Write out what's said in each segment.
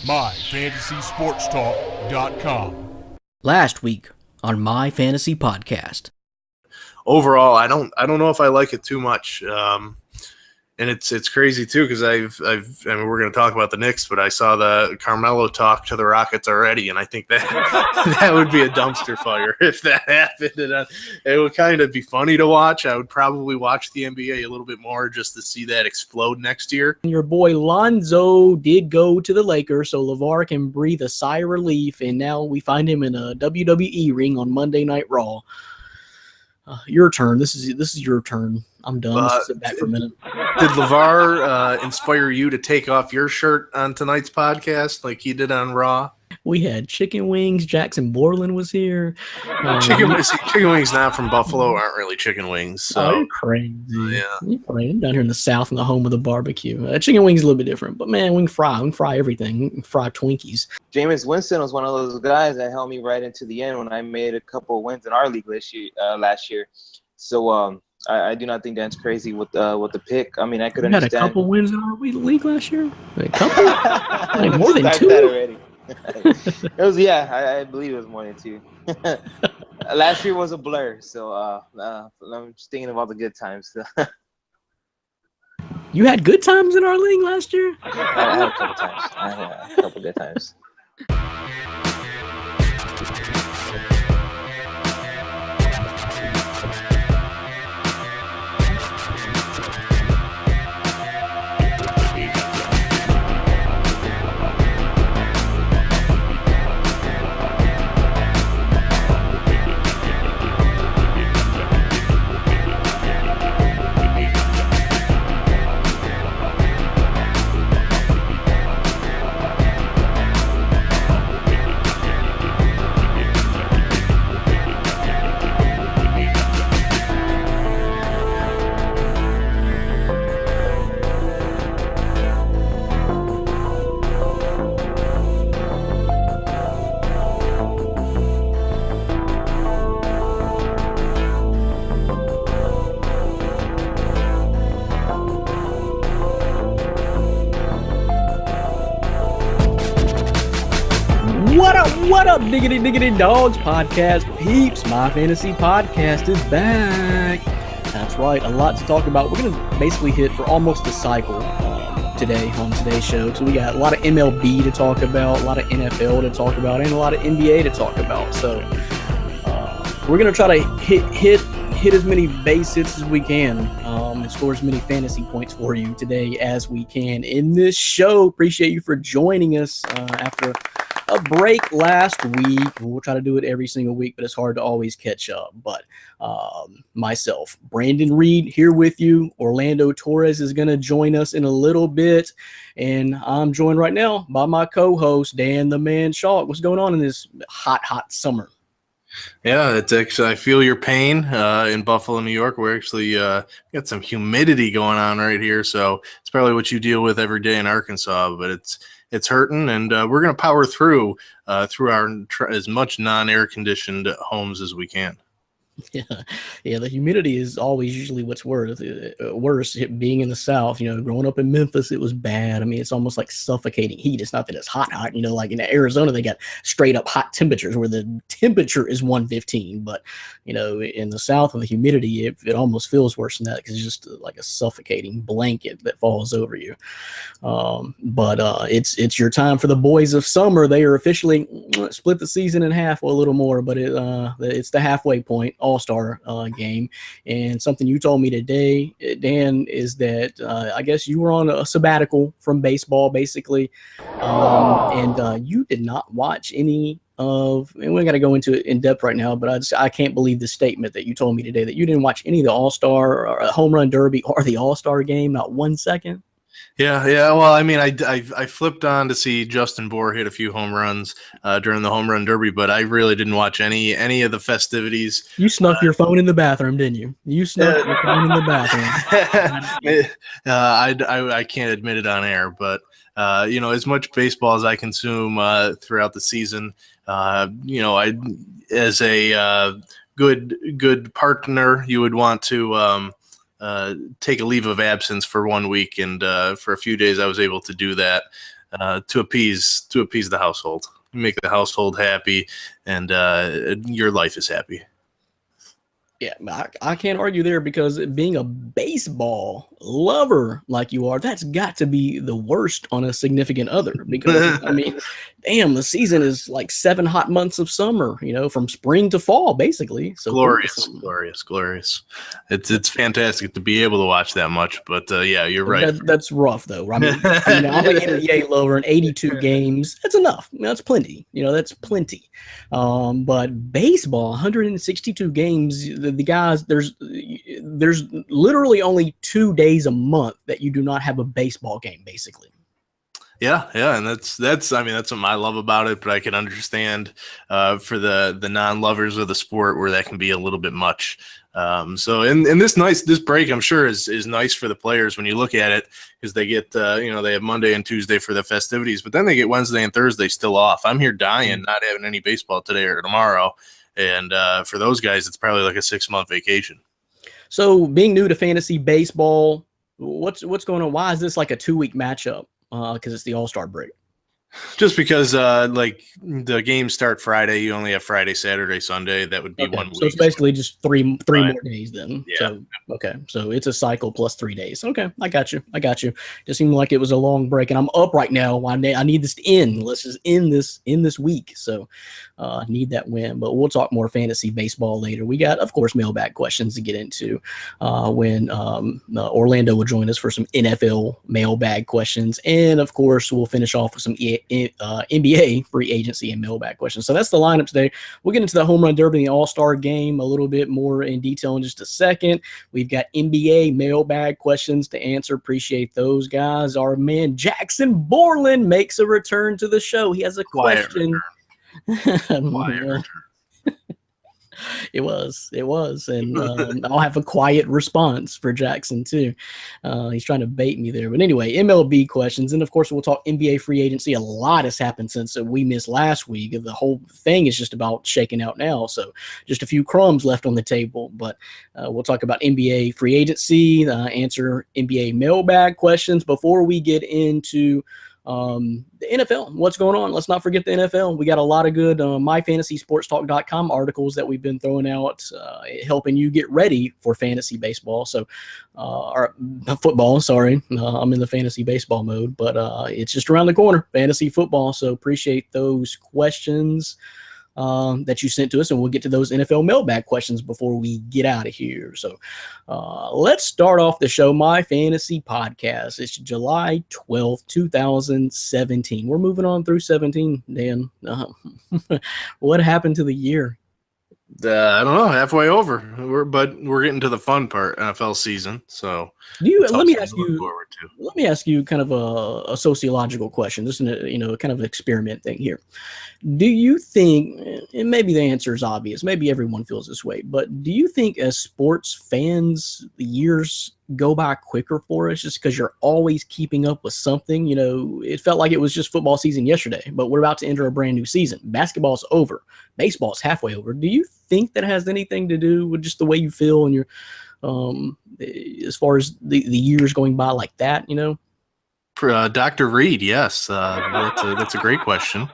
MyFantasySportsTalk.com. Last week on My Fantasy Podcast. Overall, I don't know if I like it too much. And it's crazy too because I mean, we're going to talk about the Knicks, but I saw the Carmelo talk to the Rockets already, and I think that that would be a dumpster fire if that happened. And it would kind of be funny to watch. I would probably watch the NBA a little bit more just to see that explode next year. Your boy Lonzo did go to the Lakers, so LeVar can breathe a sigh of relief, and now we find him in a WWE ring on Monday Night Raw. Your turn. This is your turn. I'm done. Let's sit back for a minute. Did LeVar inspire you to take off your shirt on tonight's podcast like he did on Raw? We had chicken wings. Jackson Borland was here. Chicken wings not from Buffalo aren't really chicken wings. So. You're crazy. Yeah. You're crazy. I'm down here in the South in the home of the barbecue. Chicken wings a little bit different, but man, we can fry everything. We can fry Twinkies. Jameis Winston was one of those guys that helped me right into the end when I made a couple of wins in our league last year. So I do not think that's crazy with the pick. I mean, I could You understand. had a couple wins in our league last year? A couple? Like more than Start two? that already. It was, I believe it was more than two. Last year was a blur, so I'm just thinking about the good times. You had good times in our league last year? I had a couple times. I had a couple good times. What up, diggity dogs podcast peeps? My Fantasy Podcast is back. That's right, a lot to talk about. We're going to basically hit for almost a cycle today on today's show. So we got a lot of MLB to talk about, a lot of NFL to talk about, and a lot of NBA to talk about. So we're going to try to hit as many base hits as we can and score as many fantasy points for you today as we can in this show. Appreciate you for joining us after a break last week. We'll try to do it every single week, but it's hard to always catch up. But myself, Brandon Reed, here with you. Orlando Torres is going to join us in a little bit. And I'm joined right now by my co-host, Dan the Man Shaw. What's going on in this hot summer? Yeah, it's actually, I feel your pain in Buffalo, New York. We're actually got some humidity going on right here. So it's probably what you deal with every day in Arkansas, but it's hurting, and we're going to power through our as much non-air conditioned homes as we can. Yeah. The humidity is always usually what's worse. Being in the South, growing up in Memphis, it was bad. I mean, it's almost like suffocating heat. It's not that it's hot. Like in Arizona, they got straight up hot temperatures where the temperature is 115. But in the South with the humidity, it almost feels worse than that because it's just like a suffocating blanket that falls over you. But it's your time for the boys of summer. They are officially split the season in half, or a little more, but it's the halfway point. All-Star game. And something you told me today, Dan, is that I guess you were on a sabbatical from baseball, basically, and you did not watch any of, and we got to go into it in depth right now, but I can't believe the statement that you told me today that you didn't watch any of the All-Star or Home Run Derby or the All-Star game, not 1 second. Yeah. Well, I mean, I flipped on to see Justin Bour hit a few home runs during the Home Run Derby, but I really didn't watch any of the festivities. You snuck your phone in the bathroom, didn't you? You snuck your phone in the bathroom. I can't admit it on air, but as much baseball as I consume throughout the season, I as a good partner, you would want to take a leave of absence for 1 week, and for a few days I was able to do that. to appease the household. You make the household happy, and your life is happy. Yeah, I can't argue there, because being a baseball lover like you are, that's got to be the worst on a significant other. Because, I mean, damn, the season is like 7 hot months of summer, from spring to fall, basically. So glorious. It's fantastic to be able to watch that much. But yeah, you're right. That's rough, though. I mean, I'm an NBA lover, and 82 games, that's enough. That's plenty. That's plenty. But baseball, 162 games. The guys, there's literally only 2 days a month that you do not have a baseball game, basically. Yeah, and that's something I love about it, but I can understand for the non-lovers of the sport where that can be a little bit much. So in this break, I'm sure is nice for the players when you look at it, because they get they have Monday and Tuesday for the festivities, but then they get Wednesday and Thursday still off. I'm here dying not having any baseball today or tomorrow, and for those guys, it's probably like a 6-month vacation. So being new to fantasy baseball, what's going on? Why is this like a 2-week matchup? Because it's the All-Star break. Just because like the games start Friday, you only have Friday, Saturday, Sunday. That would be 1 week. So it's basically just three more days then. Yeah. So okay. So it's a cycle plus 3 days. Okay, I got you. Just seemed like it was a long break, and I'm up right now. I need this to end. Let's just end this week. So I need that win. But we'll talk more fantasy baseball later. We got, of course, mailbag questions to get into when Orlando will join us for some NFL mailbag questions, and of course we'll finish off with some NBA free agency and mailbag questions. So that's the lineup today. We'll get into the home run derby and the All-Star game a little bit more in detail in just a second. We've got NBA mailbag questions to answer. Appreciate those guys. Our man Jackson Borland makes a return to the show. He has a question. It was, and I'll have a quiet response for Jackson too. He's trying to bait me there, but anyway, MLB questions, and of course we'll talk NBA free agency. A lot has happened since we missed last week. The whole thing is just about shaking out now, so just a few crumbs left on the table. But we'll talk about NBA free agency, answer NBA mailbag questions before we get into the NFL. What's going on? Let's not forget the NFL. We got a lot of good myfantasysportstalk.com articles that we've been throwing out, helping you get ready for fantasy baseball. So, or football, sorry. I'm in the fantasy baseball mode, but it's just around the corner, fantasy football. So appreciate those questions that you sent to us, and we'll get to those NFL mailbag questions before we get out of here. So let's start off the show. My Fantasy Podcast. It's July 12th, 2017. We're moving on through 17, Dan. What happened to the year? I don't know, halfway over. We're getting to the fun part, NFL season. So let me ask you kind of a sociological question. This is kind of an experiment thing here. Do you think, and maybe the answer is obvious, maybe everyone feels this way, but do you think as sports fans, the years go by quicker for us just because you're always keeping up with something? It felt like it was just football season yesterday, but we're about to enter a brand new season. Basketball's over. Baseball's halfway over. Do you think that has anything to do with just the way you feel and your as far as the years going by like that, For Dr. Reed, yes. That's a great question.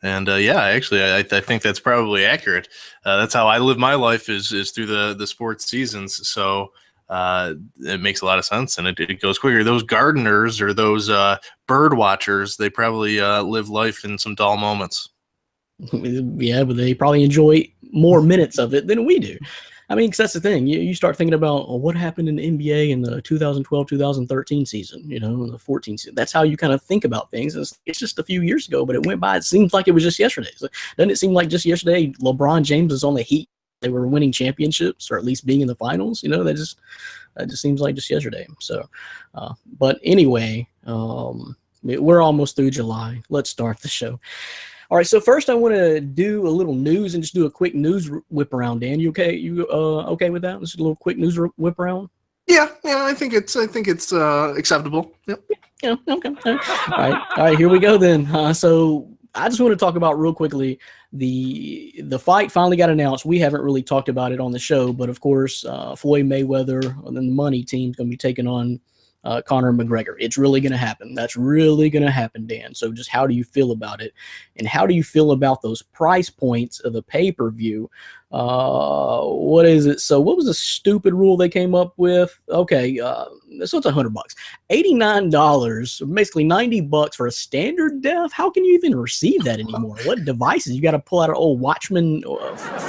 And actually, I think that's probably accurate. That's how I live my life is through the sports seasons. So it makes a lot of sense, and it goes quicker. Those gardeners or those bird watchers, they probably live life in some dull moments. Yeah, but they probably enjoy more minutes of it than we do. I mean, because that's the thing. You start thinking about what happened in the NBA in the 2012-2013 season, the 14 season. That's how you kind of think about things. It's just a few years ago, but it went by. It seems like it was just yesterday. So doesn't it seem like just yesterday LeBron James was on the Heat? They were winning championships, or at least being in the finals. That just seems like just yesterday. So, but anyway, we're almost through July. Let's start the show. All right, so first I want to do a little news and just do a quick news whip around. Dan, you okay? You okay with that? Just a little quick news whip around. Yeah, I think it's acceptable. Yep. Yeah, okay. All right. Here we go then. So I just want to talk about real quickly the fight finally got announced. We haven't really talked about it on the show, but of course, Floyd Mayweather and then the Money team is going to be taking on Conor McGregor. It's really going to happen. That's really going to happen, Dan. So just how do you feel about it? And how do you feel about those price points of the pay-per-view? What is it? So what was the stupid rule they came up with? Okay, so it's $100. $89, basically $90 for a standard def. How can you even receive that anymore? What devices? You got to pull out an old Watchman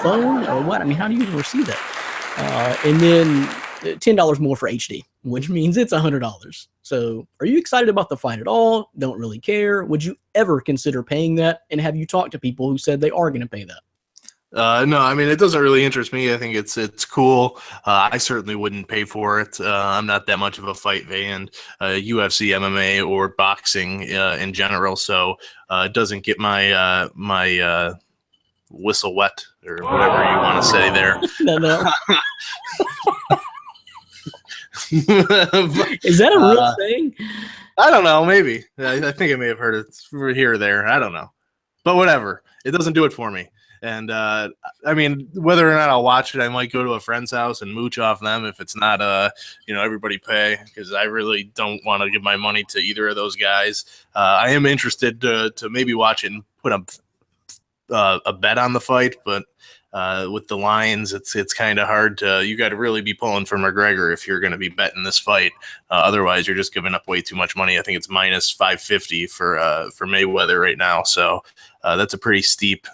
phone or what? I mean, how do you even receive that? And then $10 more for HD, which means it's $100. So are you excited about the fight at all? Don't really care. Would you ever consider paying that? And have you talked to people who said they are going to pay that? No, I mean, it doesn't really interest me. I think it's cool. I certainly wouldn't pay for it. I'm not that much of a fight fan, UFC, MMA, or boxing in general. So it doesn't get my my whistle wet or whatever you want to say there. No. Is that a real thing? I don't know. Maybe. I think I may have heard it here or there. I don't know. But whatever. It doesn't do it for me. And I mean, whether or not I'll watch it, I might go to a friend's house and mooch off them if it's not, everybody pay, because I really don't want to give my money to either of those guys. I am interested to maybe watch it and put a bet on the fight, but with the lines, it's kind of hard to. You got to really be pulling for McGregor if you're going to be betting this fight. Otherwise, you're just giving up way too much money. I think it's minus 550 for Mayweather right now. So that's a pretty steep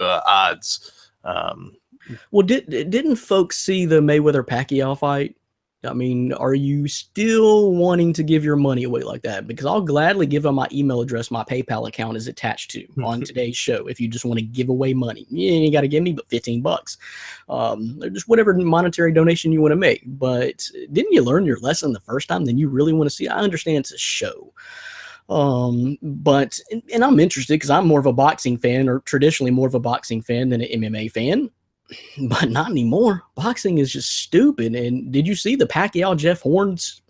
odds. Well, didn't folks see the Mayweather Pacquiao fight? I mean, are you still wanting to give your money away like that? Because I'll gladly give them my email address. My PayPal account is attached to on today's show. If you just want to give away money, you got to give me but $15, or just whatever monetary donation you want to make. But didn't you learn your lesson the first time? Then you really want to see? I understand it's a show. But I'm interested because I'm more of a boxing fan, or traditionally more of a boxing fan than an MMA fan. But not anymore. Boxing is just stupid. And did you see the Pacquiao Jeff Horns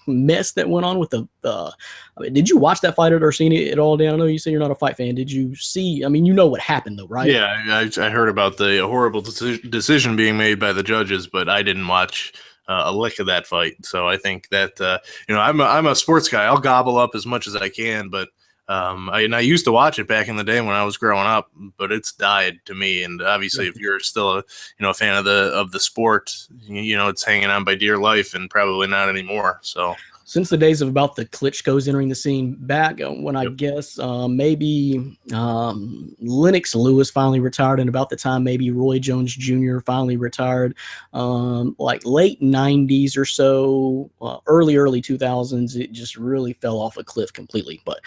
mess that went on with the? I mean, did you watch that fight or seen it at all, Dan? I know you say you're not a fight fan. Did you see? I mean, you know what happened though, right? Yeah, I heard about the horrible decision being made by the judges, but I didn't watch a lick of that fight. So I think that I'm a sports guy. I'll gobble up as much as I can, but. I used to watch it back in the day when I was growing up, but it's died to me. And obviously, if you're still a fan of the sport, it's hanging on by dear life, and probably not anymore. So. Since the days of about the Klitschko's entering the scene back when I guess maybe Lennox Lewis finally retired, and about the time maybe Roy Jones Jr. finally retired, like late 90s or so, early 2000s, it just really fell off a cliff completely. But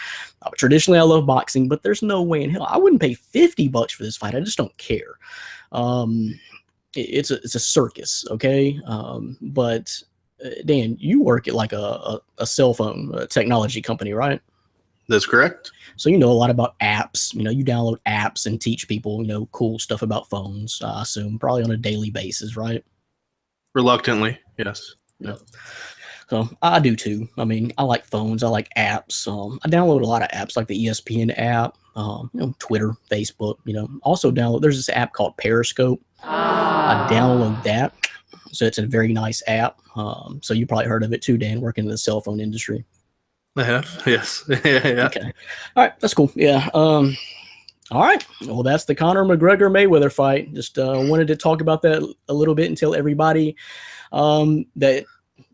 traditionally I love boxing, but there's no way in hell I wouldn't pay $50 for this fight. I just don't care. It's a circus, okay? But Dan, you work at like a cell phone technology company, right? That's correct. So you know a lot about apps. You download apps and teach people, cool stuff about phones. I assume probably on a daily basis, right? Reluctantly, yes. Yeah. So I do too. I mean, I like phones. I like apps. I download a lot of apps like the ESPN app, Twitter, Facebook. Also download. There's this app called Periscope. I download that. So it's a very nice app. So you probably heard of it too, Dan, working in the cell phone industry. I have, yes. Yeah. Okay. All right, that's cool. Yeah. All right. Well, that's the Conor McGregor Mayweather fight. Just wanted to talk about that a little bit and tell everybody that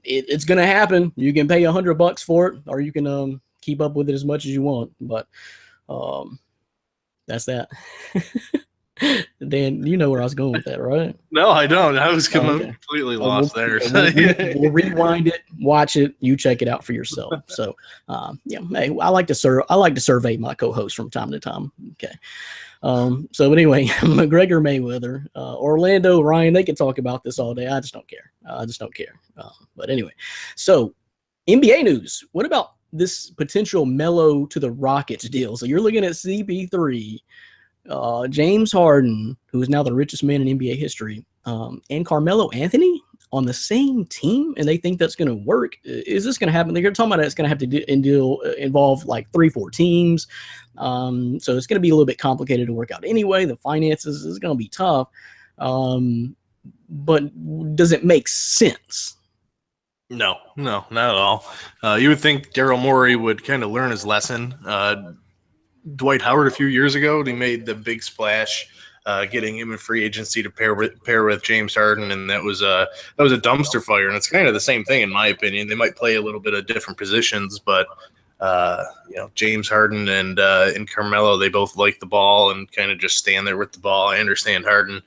it's going to happen. You can pay $100 for it, or you can keep up with it as much as you want. But that's that. Dan, you know where I was going with that, right? No, I don't. I was completely lost there. We'll rewind it, watch it, you check it out for yourself. So, hey, I like to survey my co-hosts from time to time. Okay. So, but anyway, McGregor Mayweather, Orlando, Ryan, they could talk about this all day. I just don't care. But anyway, so NBA news. What about this potential Melo to the Rockets deal? So you're looking at CP3. James Harden, who is now the richest man in NBA history, and Carmelo Anthony on the same team, and they think that's going to work. Is this going to happen? They're talking about it's going to have to involve like 3-4 teams. So it's going to be a little bit complicated to work out anyway. The finances is going to be tough. But does it make sense? No, no, not at all. You would think Daryl Morey would kind of learn his lesson. Dwight Howard a few years ago, he made the big splash, getting him in free agency to pair with James Harden, and that was a dumpster fire. And it's kind of the same thing in my opinion. They might play a little bit of different positions, but James Harden and Carmelo, they both like the ball and kind of just stand there with the ball. I understand Harden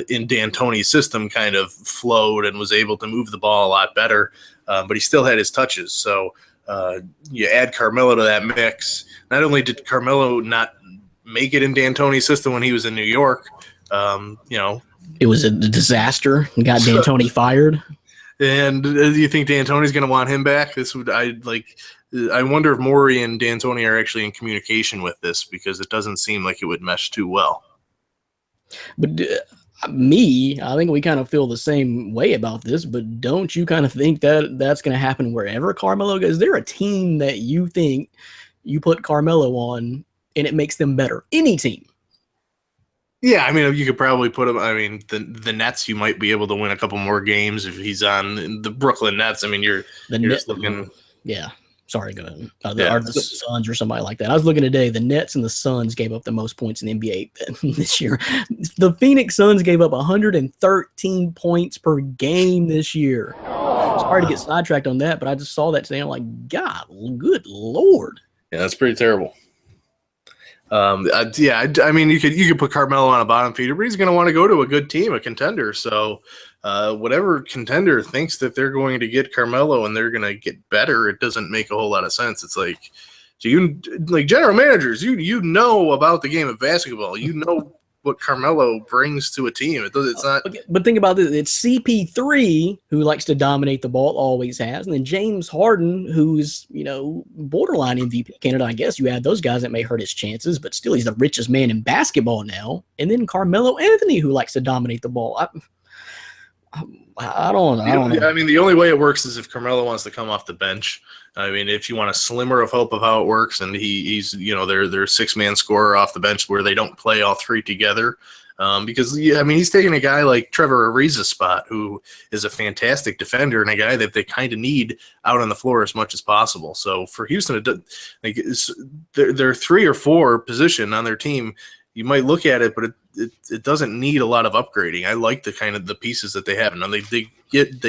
in D'Antoni's system kind of flowed and was able to move the ball a lot better, but he still had his touches. So you add Carmelo to that mix. Not only did Carmelo not make it in D'Antoni's system when he was in New York, It was a disaster. Got D'Antoni fired. and do you think D'Antoni's going to want him back? I wonder if Morey and D'Antoni are actually in communication with this, because it doesn't seem like it would mesh too well. But I think we kind of feel the same way about this, but don't you kind of think that that's going to happen wherever Carmelo goes? Is there a team that you think you put Carmelo on and it makes them better? Any team? Yeah, I mean, you could probably put him. I mean, the Nets, you might be able to win a couple more games if he's on the Brooklyn Nets. I mean, you're just looking. Yeah. Sorry, go ahead. Yeah. Or the Suns or somebody like that. I was looking today. The Nets and the Suns gave up the most points in the NBA this year. The Phoenix Suns gave up 113 points per game this year. Sorry to get sidetracked on that, but I just saw that today. I'm like, God, good Lord. Yeah, that's pretty terrible. I mean, you could put Carmelo on a bottom feeder, but he's going to want to go to a good team, a contender. So whatever contender thinks that they're going to get Carmelo and they're going to get better, it doesn't make a whole lot of sense. It's like, general managers, you know about the game of basketball. You know what Carmelo brings to a team. It's not. But think about this: it's CP3 who likes to dominate the ball, always has, and then James Harden, who's borderline MVP candidate. I guess you add those guys, that may hurt his chances, but still, he's the richest man in basketball now. And then Carmelo Anthony, who likes to dominate the ball. I don't know. I mean, the only way it works is if Carmelo wants to come off the bench. I mean, if you want a slimmer of hope of how it works, and he's their six-man scorer off the bench where they don't play all three together. Because he's taking a guy like Trevor Ariza's spot, who is a fantastic defender and a guy that they kind of need out on the floor as much as possible. So for Houston, their 3 or 4 position on their team, you might look at it, but it doesn't need a lot of upgrading. I like the pieces that they have. And they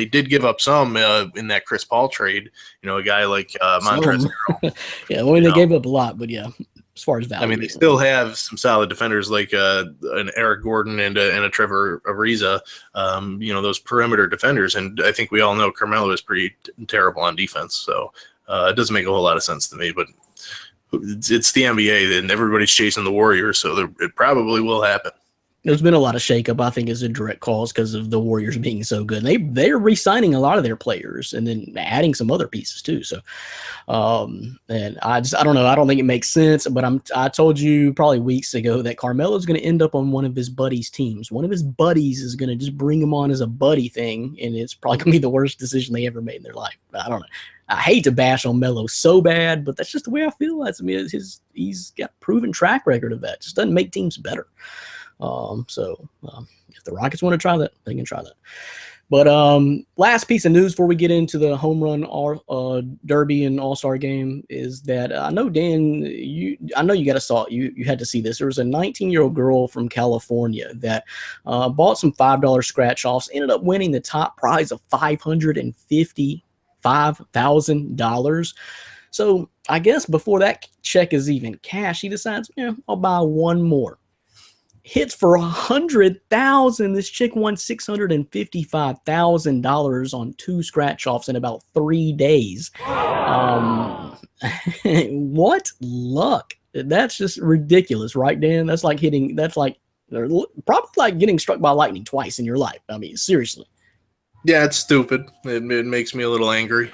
did give up some in that Chris Paul trade. A guy like Montrezl Harrell. Yeah, they gave up a lot, but yeah, as far as value. I mean, they still have some solid defenders like an Eric Gordon and a Trevor Ariza. Those perimeter defenders, and I think we all know Carmelo is pretty terrible on defense. So it doesn't make a whole lot of sense to me, but it's the NBA and everybody's chasing the Warriors, so it probably will happen. There's been a lot of shakeup, I think, as a direct cause because of the Warriors being so good. They're re-signing a lot of their players and then adding some other pieces too. So, and I don't know. I don't think it makes sense. But I told you probably weeks ago that Carmelo's going to end up on one of his buddies' teams. One of his buddies is going to just bring him on as a buddy thing, and it's probably going to be the worst decision they ever made in their life. I don't know. I hate to bash on Melo so bad, but that's just the way I feel. He's got a proven track record of that. Just doesn't make teams better. If the Rockets want to try that, they can try that. But last piece of news before we get into the home run derby and all-star game is that I know, Dan, you had to see this. There was a 19-year-old girl from California that bought some $5 scratch-offs, ended up winning the top prize of $555,000. So I guess before that check is even cashed, she decides, I'll buy one more. Hits for $100,000. This chick won $655,000 on 2 scratch-offs in about 3 days. What luck! That's just ridiculous, right, Dan? That's like probably like getting struck by lightning twice in your life. I mean, seriously. Yeah, it's stupid. It makes me a little angry.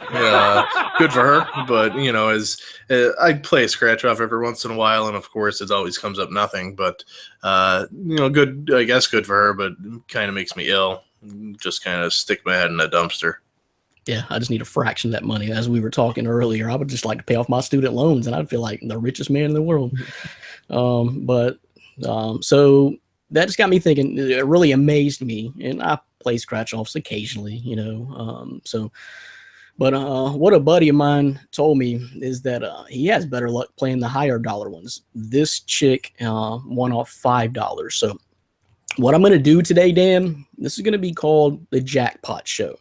Good for her, but as I play a scratch off every once in a while, and of course it always comes up nothing. But good. I guess good for her, but kind of makes me ill. Just kind of stick my head in a dumpster. Yeah, I just need a fraction of that money. As we were talking earlier, I would just like to pay off my student loans, and I'd feel like the richest man in the world. So that just got me thinking. It really amazed me, and I play scratch offs occasionally, But what a buddy of mine told me is that he has better luck playing the higher dollar ones. This chick won off $5. So what I'm going to do today, Dan, this is going to be called the Jackpot Show.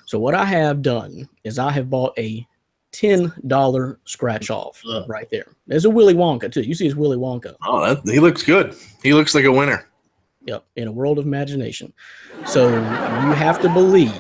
So what I have done is I have bought a $10 scratch off right there. There's a Willy Wonka too. You see his Willy Wonka. Oh, he looks good. He looks like a winner. Yep, in a world of imagination. So you have to believe.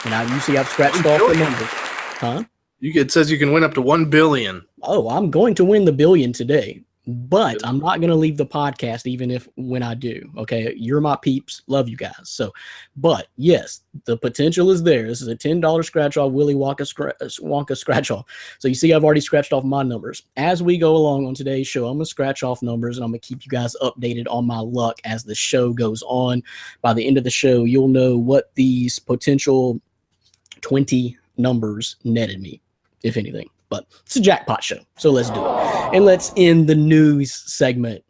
Now you see I've scratched off the number. Huh? It says you can win up to 1 billion. Oh, I'm going to win the billion today, but I'm not going to leave the podcast even when I do. Okay, you're my peeps. Love you guys. So, but yes, the potential is there. This is a $10 scratch off Willy Wonka scratch off. So you see I've already scratched off my numbers. As we go along on today's show, I'm going to scratch off numbers and I'm going to keep you guys updated on my luck as the show goes on. By the end of the show, you'll know what these potential 20 numbers netted me, if anything. But it's a jackpot show, so let's do it. And let's end the news segment.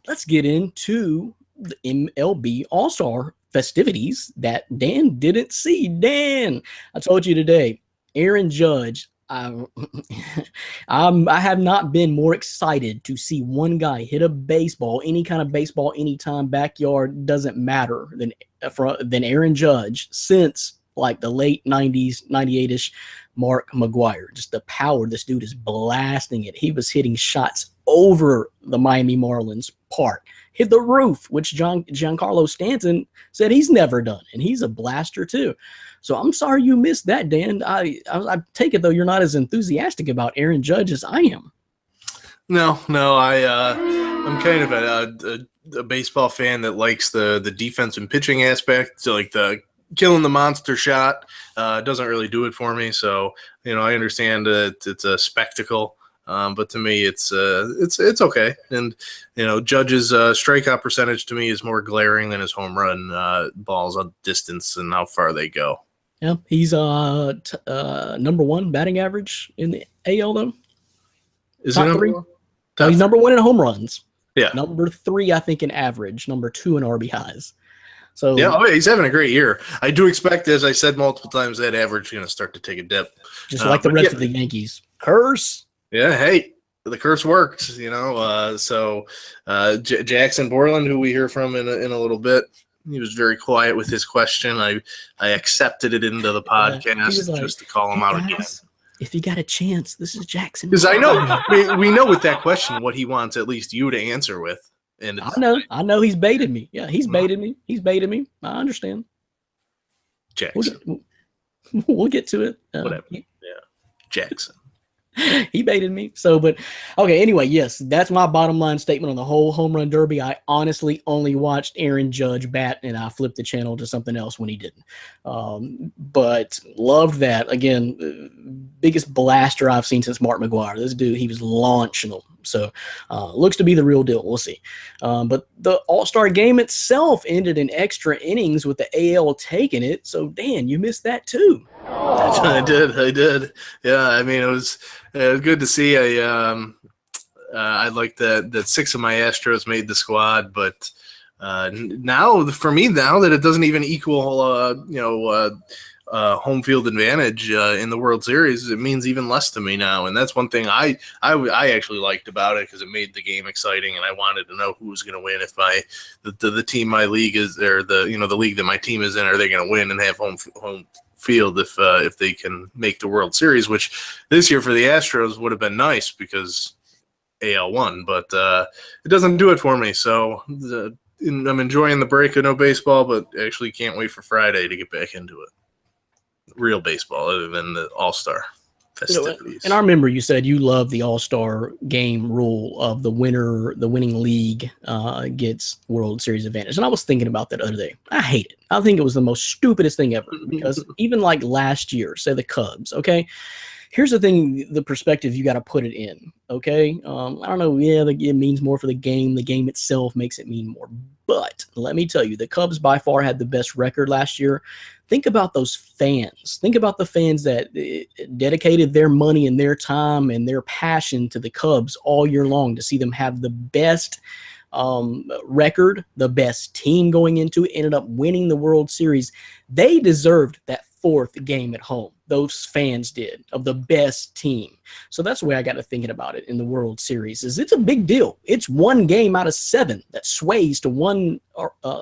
Let's get into the MLB All-Star festivities that Dan didn't see. Dan, I told you today, Aaron Judge, I have not been more excited to see one guy hit a baseball, any kind of baseball, anytime, backyard, doesn't matter, than Aaron Judge since like the late 90s, 98-ish Mark McGwire. Just the power. This dude is blasting it. He was hitting shots over the Miami Marlins park. Hit the roof, which Giancarlo Stanton said he's never done. And he's a blaster too. So I'm sorry you missed that, Dan. I take it, though, you're not as enthusiastic about Aaron Judge as I am. No, I'm kind of a baseball fan that likes the defense and pitching aspect. So like the killing the monster shot doesn't really do it for me. So, I understand that it's a spectacle, but to me, it's okay. And, Judge's strikeout percentage to me is more glaring than his home run balls on distance and how far they go. Yeah, he's number one batting average in the AL, though. Is he number one? No, he's number one in home runs. Yeah. Number 3, I think, in average. Number 2 in RBIs. So yeah, he's having a great year. I do expect, as I said multiple times, that average is going to start to take a dip. Just like the rest of the Yankees. Curse. Yeah, hey, the curse worked, So Jackson Borland, who we hear from in a little bit, he was very quiet with his question. I accepted it into the podcast just to call him out again. If you got a chance, this is Jackson. Because I know we know with that question what he wants at least you to answer with. And I know he's baited me. Yeah, he's baited me. I understand. Jackson. We'll get to it. Whatever. Yeah, Jackson. He baited me. So, but okay. Anyway, yes, that's my bottom line statement on the whole home run derby. I honestly only watched Aaron Judge bat, and I flipped the channel to something else when he didn't. But loved that. Again, biggest blaster I've seen since Mark McGwire. This dude, he was launching them. So, looks to be the real deal. We'll see. But the All-Star game itself ended in extra innings with the AL taking it. So, Dan, you missed that too. I did. Yeah, I mean, it was good to see. I like that 6 of my Astros made the squad, but now that it doesn't even equal, home field advantage in the World Series, it means even less to me now. And that's one thing I actually liked about it, because it made the game exciting, and I wanted to know who was going to win. If the team my league is, or the league that my team is in, are they going to win and have home field if they can make the World Series, which this year for the Astros would have been nice because AL won, but it doesn't do it for me. So I'm enjoying the break of no baseball, but actually can't wait for Friday to get back into it. Real baseball, other than the All-Star festivities. And I remember you said you love the All-Star game rule of the winning league gets World Series advantage. And I was thinking about that the other day. I hate it. I think it was the most stupidest thing ever, because even like last year, say the Cubs, okay? Here's the thing, the perspective you got to put it in, okay? I don't know, it means more for the game. The game itself makes it mean more. But let me tell you, the Cubs by far had the best record last year. Think about those fans. Think about the fans that dedicated their money and their time and their passion to the Cubs all year long to see them have the best record, the best team going into it, ended up winning the World Series. They deserved that fourth game at home. Those fans did, of the best team. So that's the way I got to thinking about it in the World Series. Is it's a big deal. It's one game out of 7 that sways to one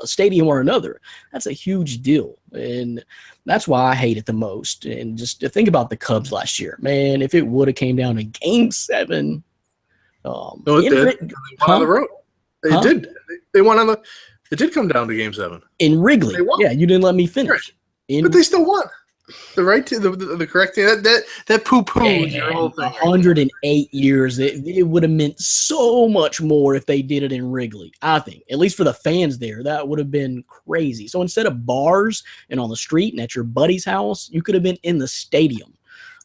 stadium or another. That's a huge deal, and that's why I hate it the most. And just to think about the Cubs last year, man, if it would have came down to Game 7, No, it did. They won on the road. They did. They won on the. It did come down to Game 7 in Wrigley. Yeah, you didn't let me finish. Right. But they still won. The right to the correct thing. That poo-poo your whole thing. 108 years. It would have meant so much more if they did it in Wrigley. I think, at least for the fans there, that would have been crazy. So instead of bars and on the street and at your buddy's house, you could have been in the stadium.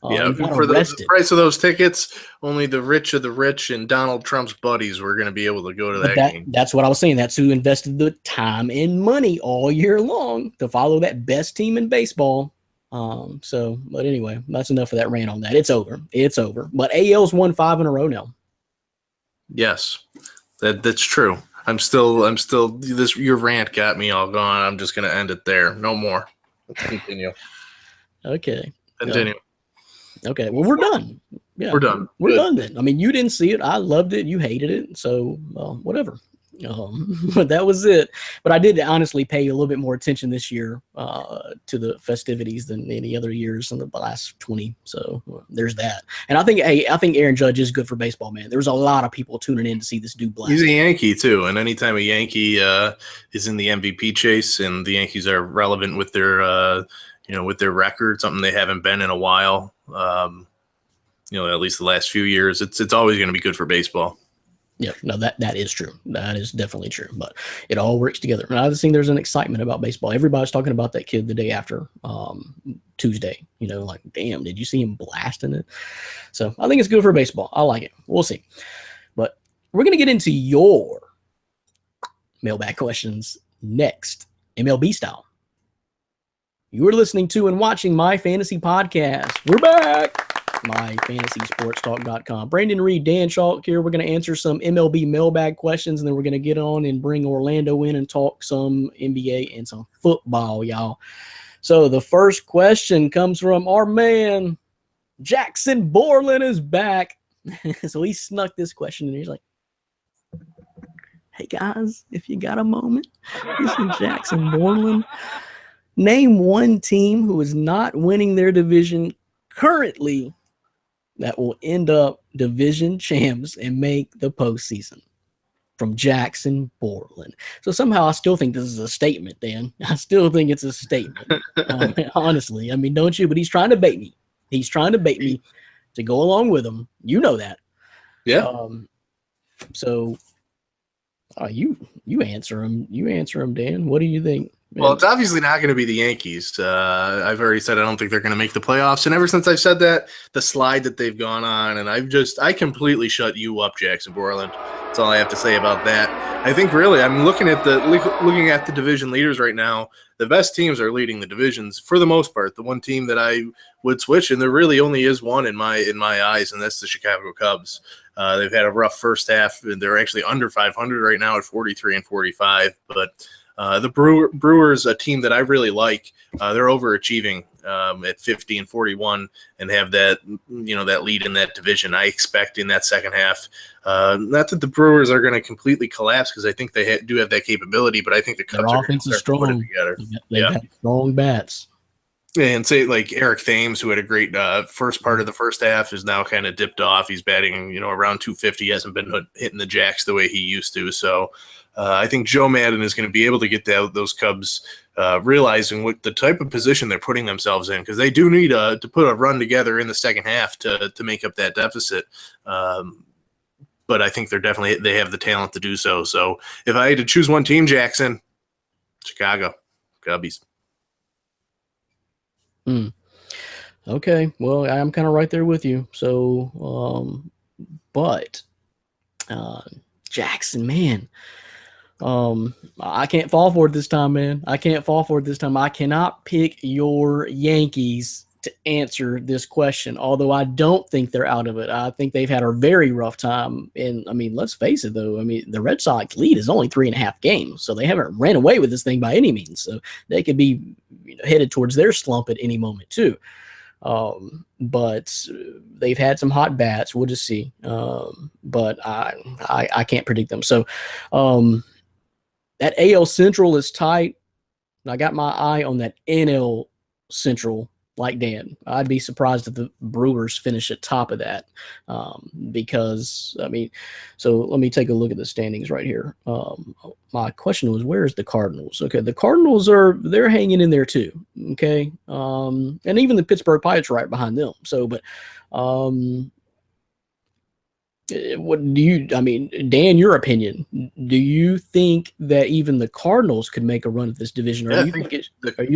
Yeah, for the price of those tickets, only the rich of the rich and Donald Trump's buddies were going to be able to go to that game. That's what I was saying. That's who invested the time and money all year long to follow that best team in baseball. But anyway, that's enough of that rant on that. It's over. It's over. But AL's won 5 in a row now. Yes, that's true. I'm still this. Your rant got me all gone. I'm just going to end it there. No more. Continue. Okay. Continue. Okay. Well, we're done. Yeah, we're done. We're done then. I mean, you didn't see it. I loved it. You hated it. So whatever. But that was it. But I did honestly pay a little bit more attention this year to the festivities than any other years in the last 20. So there's that. And I think Aaron Judge is good for baseball, man. There's a lot of people tuning in to see this dude blast. He's a Yankee too, and anytime a Yankee is in the MVP chase and the Yankees are relevant with their with their record, something they haven't been in a while, at least the last few years, it's always going to be good for baseball. Yeah, no, that is true. That is definitely true. But it all works together. And I just think there's an excitement about baseball. Everybody's talking about that kid the day after Tuesday. Like, damn, did you see him blasting it? So I think it's good for baseball. I like it. We'll see. But we're going to get into your mailbag questions next, MLB style. You are listening to and watching My Fantasy Podcast. We're back. MyFantasySportsTalk.com. Brandon Reed, Dan Schalk here. We're going to answer some MLB mailbag questions, and then we're going to get on and bring Orlando in and talk some NBA and some football, y'all. So the first question comes from our man, Jackson Borland is back. So he snuck this question, and he's like, hey, guys, if you got a moment, this is Jackson Borland. Name one team who is not winning their division currently that will end up division champs and make the postseason. From Jackson Borland. So somehow I still think this is a statement, Dan. I still think it's a statement. Honestly. I mean, don't you? But he's trying to bait me. He's trying to bait me to go along with him. You know that. Yeah. So you answer him. You answer him, Dan. What do you think? Well, it's obviously not going to be the Yankees. I've already said I don't think they're going to make the playoffs. And ever since I've said that, the slide that they've gone on, and I completely shut you up, Jackson Borland. That's all I have to say about that. I think really, I'm looking at the division leaders right now. The best teams are leading the divisions for the most part. The one team that I would switch, and there really only is one in my eyes, and that's the Chicago Cubs. They've had a rough first half, and they're actually under 500 right now at 43-45, but. The Brewers, a team that I really like, they're overachieving at 50-41 and have that lead in that division. I expect in that second half, not that the Brewers are going to completely collapse because I think they do have that capability, but I think the Cubs are going to start putting it together. They've got strong bats. And say like Eric Thames, who had a great first part of the first half, is now kind of dipped off. He's batting, around 250. He hasn't been hitting the jacks the way he used to. So I think Joe Madden is going to be able to get those Cubs realizing what the type of position they're putting themselves in, because they do need to put a run together in the second half to make up that deficit. But I think they have the talent to do so. So if I had to choose one team, Jackson, Chicago Cubbies. Okay, well, I'm kind of right there with you. So, but Jackson, man, I can't fall for it this time, man. I can't fall for it this time. I cannot pick your Yankees to answer this question, although I don't think they're out of it. I think they've had a very rough time. And I mean, let's face it, though. I mean, the Red Sox lead is only 3.5 games, so they haven't ran away with this thing by any means. So they could be headed towards their slump at any moment, too. But they've had some hot bats. We'll just see. But I can't predict them. So that AL Central is tight. I got my eye on that NL Central, like Dan. I'd be surprised if the Brewers finish at top of that, because, I mean, so let me take a look at the standings right here. My question was, where's the Cardinals? Okay, the Cardinals they're hanging in there too, okay? And even the Pittsburgh Pirates right behind them. So, but what do you, I mean, Dan, your opinion, do you think that even the Cardinals could make a run at this division? Or Yeah, do you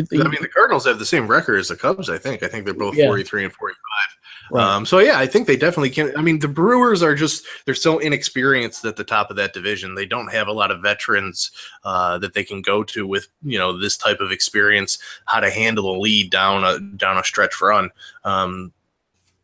think the Cardinals have the same record as the Cubs, I think. I think they're both 43 and 45. Right. So, yeah, I think they definitely can. I mean, the Brewers they're so inexperienced at the top of that division. They don't have a lot of veterans that they can go to with, this type of experience, how to handle a lead down a stretch run.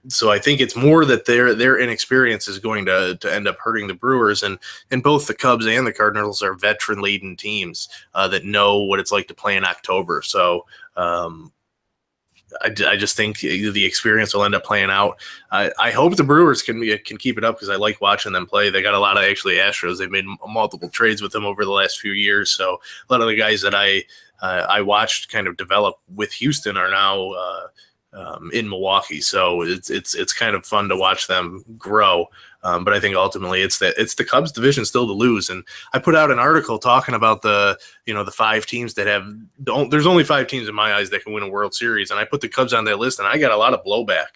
So I think it's more that their inexperience is going to end up hurting the Brewers, and both the Cubs and the Cardinals are veteran-laden teams that know what it's like to play in October. So I just think the experience will end up playing out. I hope the Brewers can keep it up, because I like watching them play. They got a lot of Astros. They've made multiple trades with them over the last few years. So a lot of the guys that I watched kind of develop with Houston are now in Milwaukee, so it's kind of fun to watch them grow. But I think ultimately it's the Cubs division still to lose. And I put out an article talking about the 5 teams that there's only 5 teams in my eyes that can win a World Series, and I put the Cubs on that list, and I got a lot of blowback.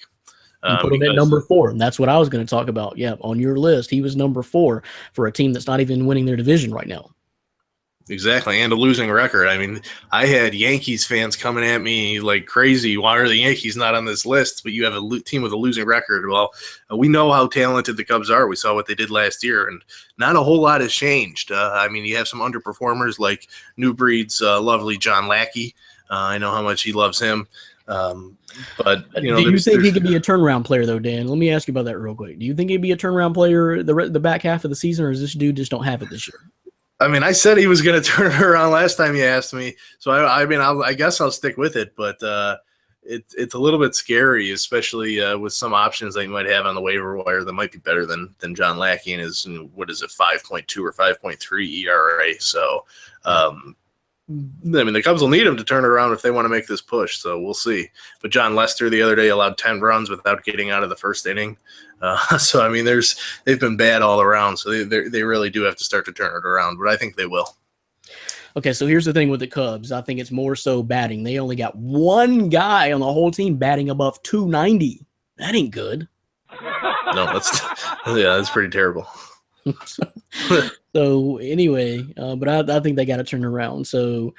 You put him at number 4, and that's what I was going to talk about. Yeah, on your list, he was number 4 for a team that's not even winning their division right now. Exactly, and a losing record. I mean, I had Yankees fans coming at me like crazy. Why are the Yankees not on this list? But you have a team with a losing record. Well, we know how talented the Cubs are. We saw what they did last year, and not a whole lot has changed. I mean, you have some underperformers like New Breed's lovely John Lackey. I know how much he loves him. But do you think he could be a turnaround player, though, Dan? Let me ask you about that real quick. Do you think he'd be a turnaround player the back half of the season, or is this dude just don't have it this year? I mean, I said he was going to turn it around last time you asked me, so I guess I'll stick with it. But it's a little bit scary, especially with some options that you might have on the waiver wire that might be better than John Lackey and his 5.2 or 5.3 ERA. So, I mean, the Cubs will need him to turn it around if they want to make this push. So we'll see. But John Lester the other day allowed 10 runs without getting out of the first inning. So I mean, they've been bad all around. So they really do have to start to turn it around. But I think they will. Okay, so here's the thing with the Cubs. I think it's more so batting. They only got one guy on the whole team batting above 290. That ain't good. No, that's pretty terrible. So anyway, but I think they got to turn around. So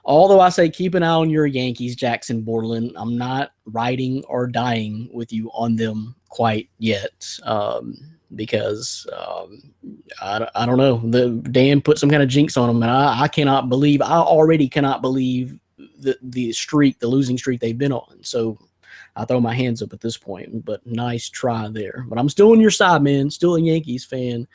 although I say keep an eye on your Yankees, Jackson Borland, I'm not riding or dying with you on them quite yet, because I don't know. Dan put some kind of jinx on them, and I already cannot believe the losing streak they've been on. So I throw my hands up at this point, but nice try there. But I'm still on your side, man. Still a Yankees fan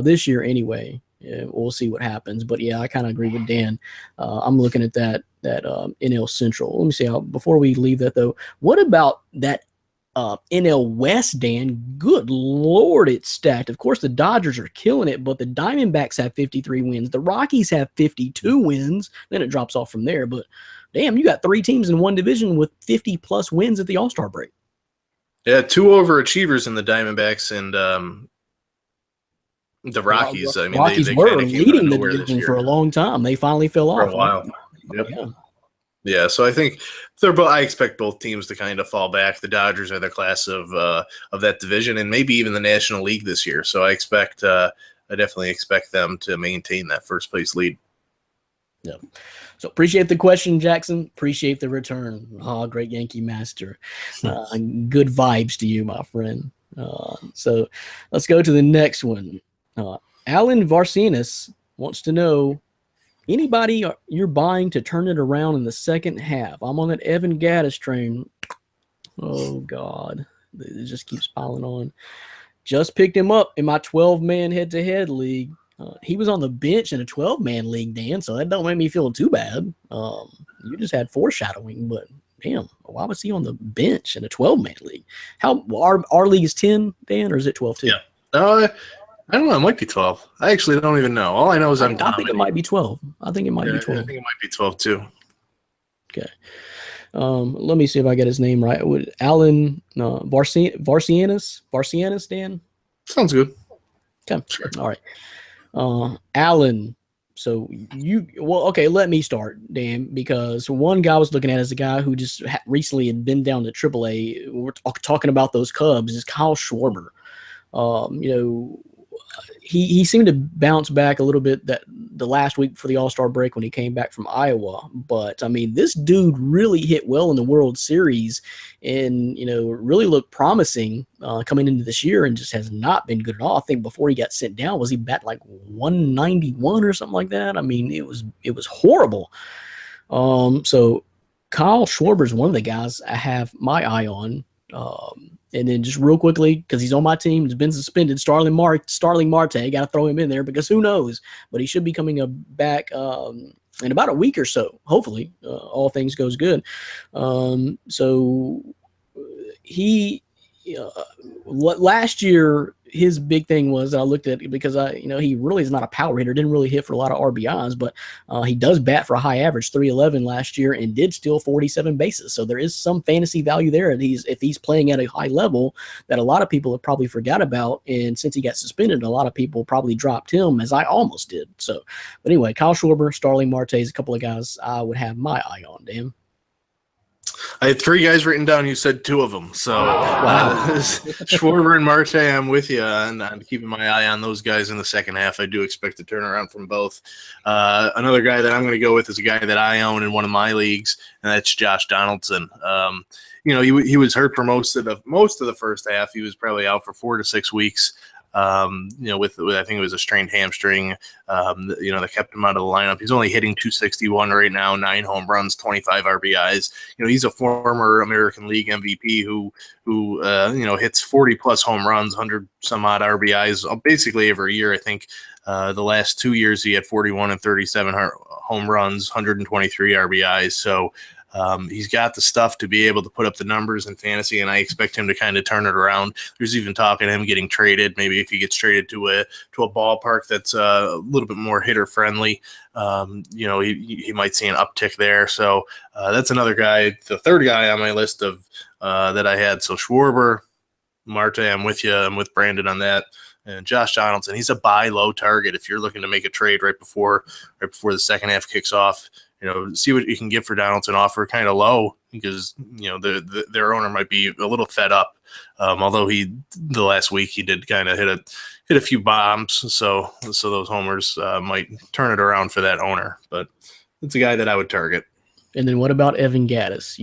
this year anyway. Yeah, we'll see what happens. But, yeah, I kind of agree with Dan. I'm looking at that NL Central. Let me see. Before we leave that, though, what about that NL West, Dan? Good Lord, it's stacked. Of course, the Dodgers are killing it, but the Diamondbacks have 53 wins. The Rockies have 52 wins. Then it drops off from there. But, damn, you got 3 teams in one division with 50-plus wins at the All-Star break. Yeah, 2 overachievers in the Diamondbacks and the Rockies. I mean, Rockies they were kinda came leading out the of nowhere this division year. for a long time. They finally fell off. For a while. Yep. Yeah. Yeah, so I think I expect both teams to kind of fall back. The Dodgers are the class of that division, and maybe even the National League this year. So I definitely expect them to maintain that first place lead. Yeah. So appreciate the question, Jackson. Appreciate the return. Oh, great Yankee master. Good vibes to you, my friend. So let's go to the next one. Alan Varsinas wants to know, anybody you're buying to turn it around in the second half? I'm on that Evan Gattis train. Oh God, it just keeps piling on. Just picked him up in my 12-man head-to-head league. He was on the bench in a 12-man league, Dan, so that don't make me feel too bad. You just had foreshadowing, but damn, why was he on the bench in a 12-man league? How our league is 10, Dan, or is it 12 too? Yeah. I don't know. It might be 12. I actually don't even know. All I know is I think it might be 12. I think it might be 12. I think it might be 12 too. Okay. Let me see if I get his name right. Alan Varsianis, Dan? Sounds good. Okay. Sure. All right. Alan. So okay, let me start, Dan, because one guy I was looking at is a guy who just recently had been down to AAA. We're talking about those Cubs, is Kyle Schwarber. He seemed to bounce back a little bit that the last week for the All-Star break when he came back from Iowa. But I mean, this dude really hit well in the World Series and, really looked promising coming into this year and just has not been good at all. I think before he got sent down, was he bat like 191 or something like that? I mean, it was horrible. So Kyle Schwarber is one of the guys I have my eye on. And then just real quickly, because he's on my team, he's been suspended, Starling Marte, got to throw him in there because who knows? But he should be coming back in about a week or so, hopefully, all things goes good. So he last year, his big thing was I looked at because he really is not a power hitter, didn't really hit for a lot of RBIs, but he does bat for a high average, 311 last year, and did steal 47 bases. So there is some fantasy value there. And if he's playing at a high level that a lot of people have probably forgot about, and since he got suspended, a lot of people probably dropped him, as I almost did. So, but anyway, Kyle Schwarber, Starling Marte is a couple of guys I would have my eye on. Dan. I had 3 guys written down. You said 2 of them. So Schwarber and Marte, I'm with you. And I'm keeping my eye on those guys in the second half. I do expect a turnaround from both. Another guy that I'm going to go with is a guy that I own in one of my leagues, and that's Josh Donaldson. He was hurt for most of the first half. He was probably out for 4 to 6 weeks. With I think it was a strained hamstring, that kept him out of the lineup. He's only hitting 261 right now, 9 home runs, 25 RBIs. He's a former American League MVP who hits 40 plus home runs, 100 some odd RBIs basically every year. I think the last 2 years he had 41 and 37 home runs, 123 RBIs. So he's got the stuff to be able to put up the numbers in fantasy, and I expect him to kind of turn it around. There's even talk of him getting traded. Maybe if he gets traded to a ballpark that's a little bit more hitter friendly, he might see an uptick there. So that's another guy, the third guy on my list of that I had. So Schwarber, Marte, I'm with you. I'm with Brandon on that. And Josh Donaldson, he's a buy low target if you're looking to make a trade right before the second half kicks off. See what you can get for Donaldson, offer kind of low because their owner might be a little fed up. Although the last week he did kind of hit a few bombs, so those homers might turn it around for that owner. But it's a guy that I would target. And then what about Evan Gattis?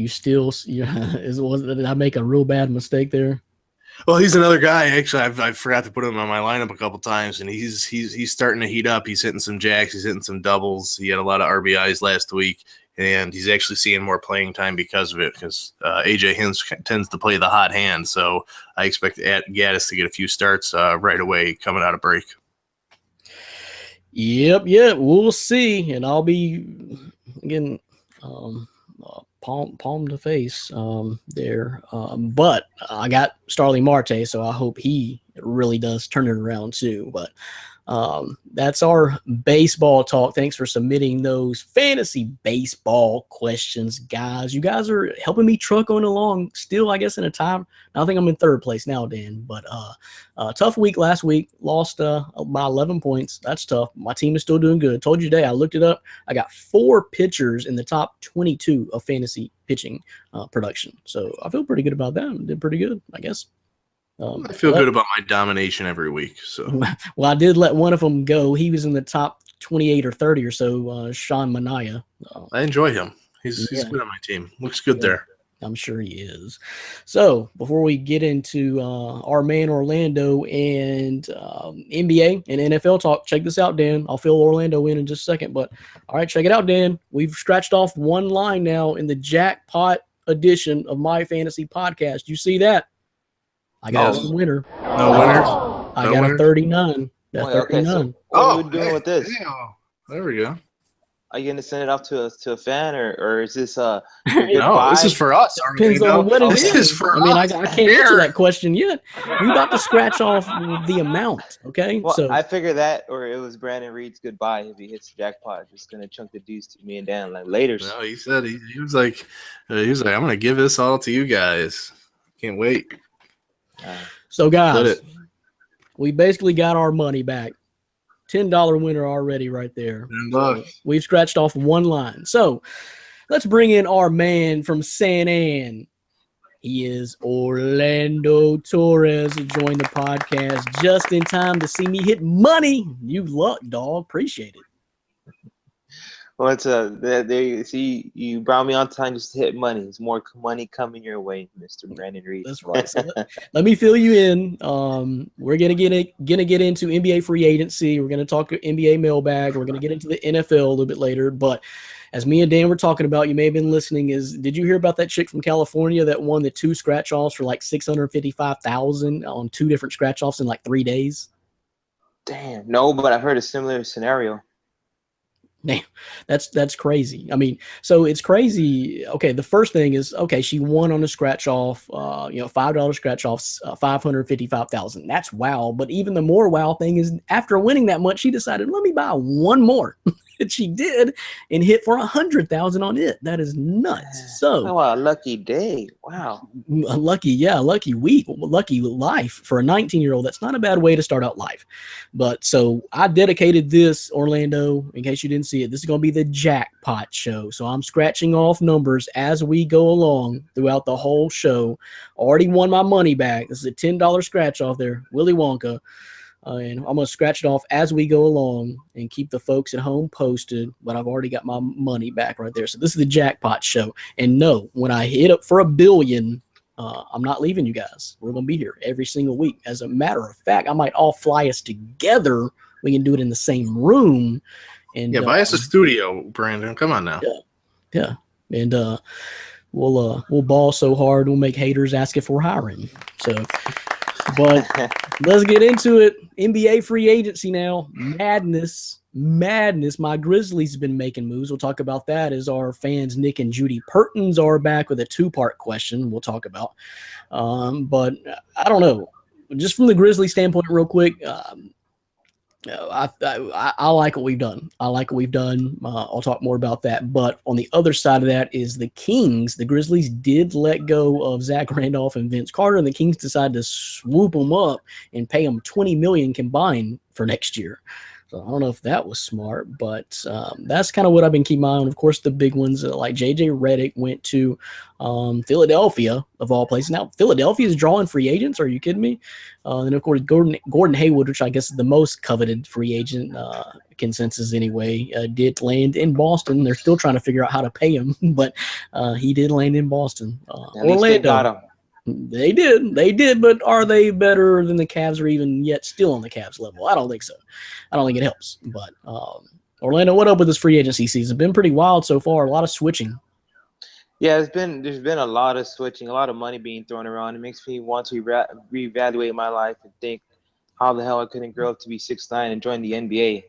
Did I make a real bad mistake there? Well, he's another guy. Actually, I forgot to put him on my lineup a couple times, and he's starting to heat up. He's hitting some jacks. He's hitting some doubles. He had a lot of RBIs last week, and he's actually seeing more playing time because of it. Because AJ Hinch tends to play the hot hand, so I expect Gattis to get a few starts right away coming out of break. Yep, we'll see, and I'll be again. Palm to face there. But I got Starling Marte, so I hope he really does turn it around too. But that's our baseball talk. Thanks for submitting those fantasy baseball questions, guys. You guys are helping me truck on along still, I guess, in a time. I think I'm in third place now, Dan. But tough week last week. Lost by 11 points. That's tough. My team is still doing good. Told you today. I looked it up. I got 4 pitchers in the top 22 of fantasy pitching production. So I feel pretty good about that. I did pretty good, I guess. I feel good about my domination every week. So, well, I did let one of them go. He was in the top 28 or 30 or so. Sean Manaea. I enjoy him. He's good on my team. Looks good there. I'm sure he is. So before we get into our man Orlando and NBA and NFL talk, check this out, Dan. I'll fill Orlando in just a second. But all right, check it out, Dan. We've scratched off one line now in the jackpot edition of My Fantasy Podcast. You see that? I got Yes. one winner. No winners. I No got winners? a 39. That Wait, okay, 39. so what are we doing with this? Damn. There we go. Are you gonna send it off to a fan, or is this No, goodbye? this is for us. Depends on what it This is. is for I mean, I us. can't answer that question yet. We about to scratch off the amount, okay? Well, so I figured that, or it was Brandon Reed's goodbye if he hits the jackpot. Just gonna chunk the deuce to me and Dan like later. No, he said he was like I'm gonna give this all to you guys. Can't wait. So, Did guys, it. we basically got our money back. $10 winner already right there. $10. We've scratched off one line. So let's bring in our man from San Ann. He is Orlando Torres, who joined the podcast just in time to see me hit money. You luck, dog. Appreciate it. Well, it's there you see, you brought me on time just to hit money. There's more money coming your way, Mr. Brandon Reed. That's right. So let me fill you in. We're gonna get into NBA free agency. We're gonna talk NBA mailbag. We're gonna get into the NFL a little bit later. But as me and Dan were talking about, you may have been listening. Did you hear about that chick from California that won the 2 scratch offs for like $655,000 on 2 different scratch offs in like 3 days? Damn, no, but I've heard a similar scenario. Man, that's crazy. I mean, so it's crazy. Okay, the first thing is, okay, she won on a scratch off, $5 scratch offs, $555,000. That's wow. But even the more wow thing is, after winning that much, she decided, let me buy one more. And she did, and hit for $100,000 on it. That is nuts. So, Oh, a lucky day. Wow. lucky week, lucky life for a 19-year-old. That's not a bad way to start out life. But so I dedicated this, Orlando, in case you didn't see it. This is going to be the jackpot show. So I'm scratching off numbers as we go along throughout the whole show. Already won my money back. This is a $10 scratch off there, Willy Wonka. And I'm going to scratch it off as we go along and keep the folks at home posted. But I've already got my money back right there. So this is the jackpot show. And no, when I hit up for $1 billion, I'm not leaving you guys. We're going to be here every single week. As a matter of fact, I might all fly us together. We can do it in the same room. And buy us a studio, Brandon. Come on now. Yeah. And we'll ball so hard we'll make haters ask if we're hiring. So, but let's get into it. NBA free agency now. Madness. My Grizzlies have been making moves. We'll talk about that as our fans Nick and Judy Pertins are back with a 2-part question we'll talk about. But I don't know. Just from the Grizzlies standpoint real quick, I like what we've done. I'll talk more about that. But on the other side of that is the Kings. The Grizzlies did let go of Zach Randolph and Vince Carter, and the Kings decided to swoop them up and pay them $20 million combined for next year. So I don't know if that was smart, but that's kind of what I've been keeping my eye on. Of course, the big ones like J.J. Redick went to Philadelphia, of all places. Now, Philadelphia is drawing free agents. Are you kidding me? And, of course, Gordon Hayward, which I guess is the most coveted free agent consensus anyway, did land in Boston. They're still trying to figure out how to pay him, but he did land in Boston. At least they got him. They did, but are they better than the Cavs or even yet still on the Cavs level? I don't think so. I don't think it helps. But Orlando, what up with this free agency season? Been pretty wild so far. A lot of switching. Yeah, there's been a lot of switching, a lot of money being thrown around. It makes me want to reevaluate my life and think how the hell I couldn't grow up to be 6'9" and join the NBA.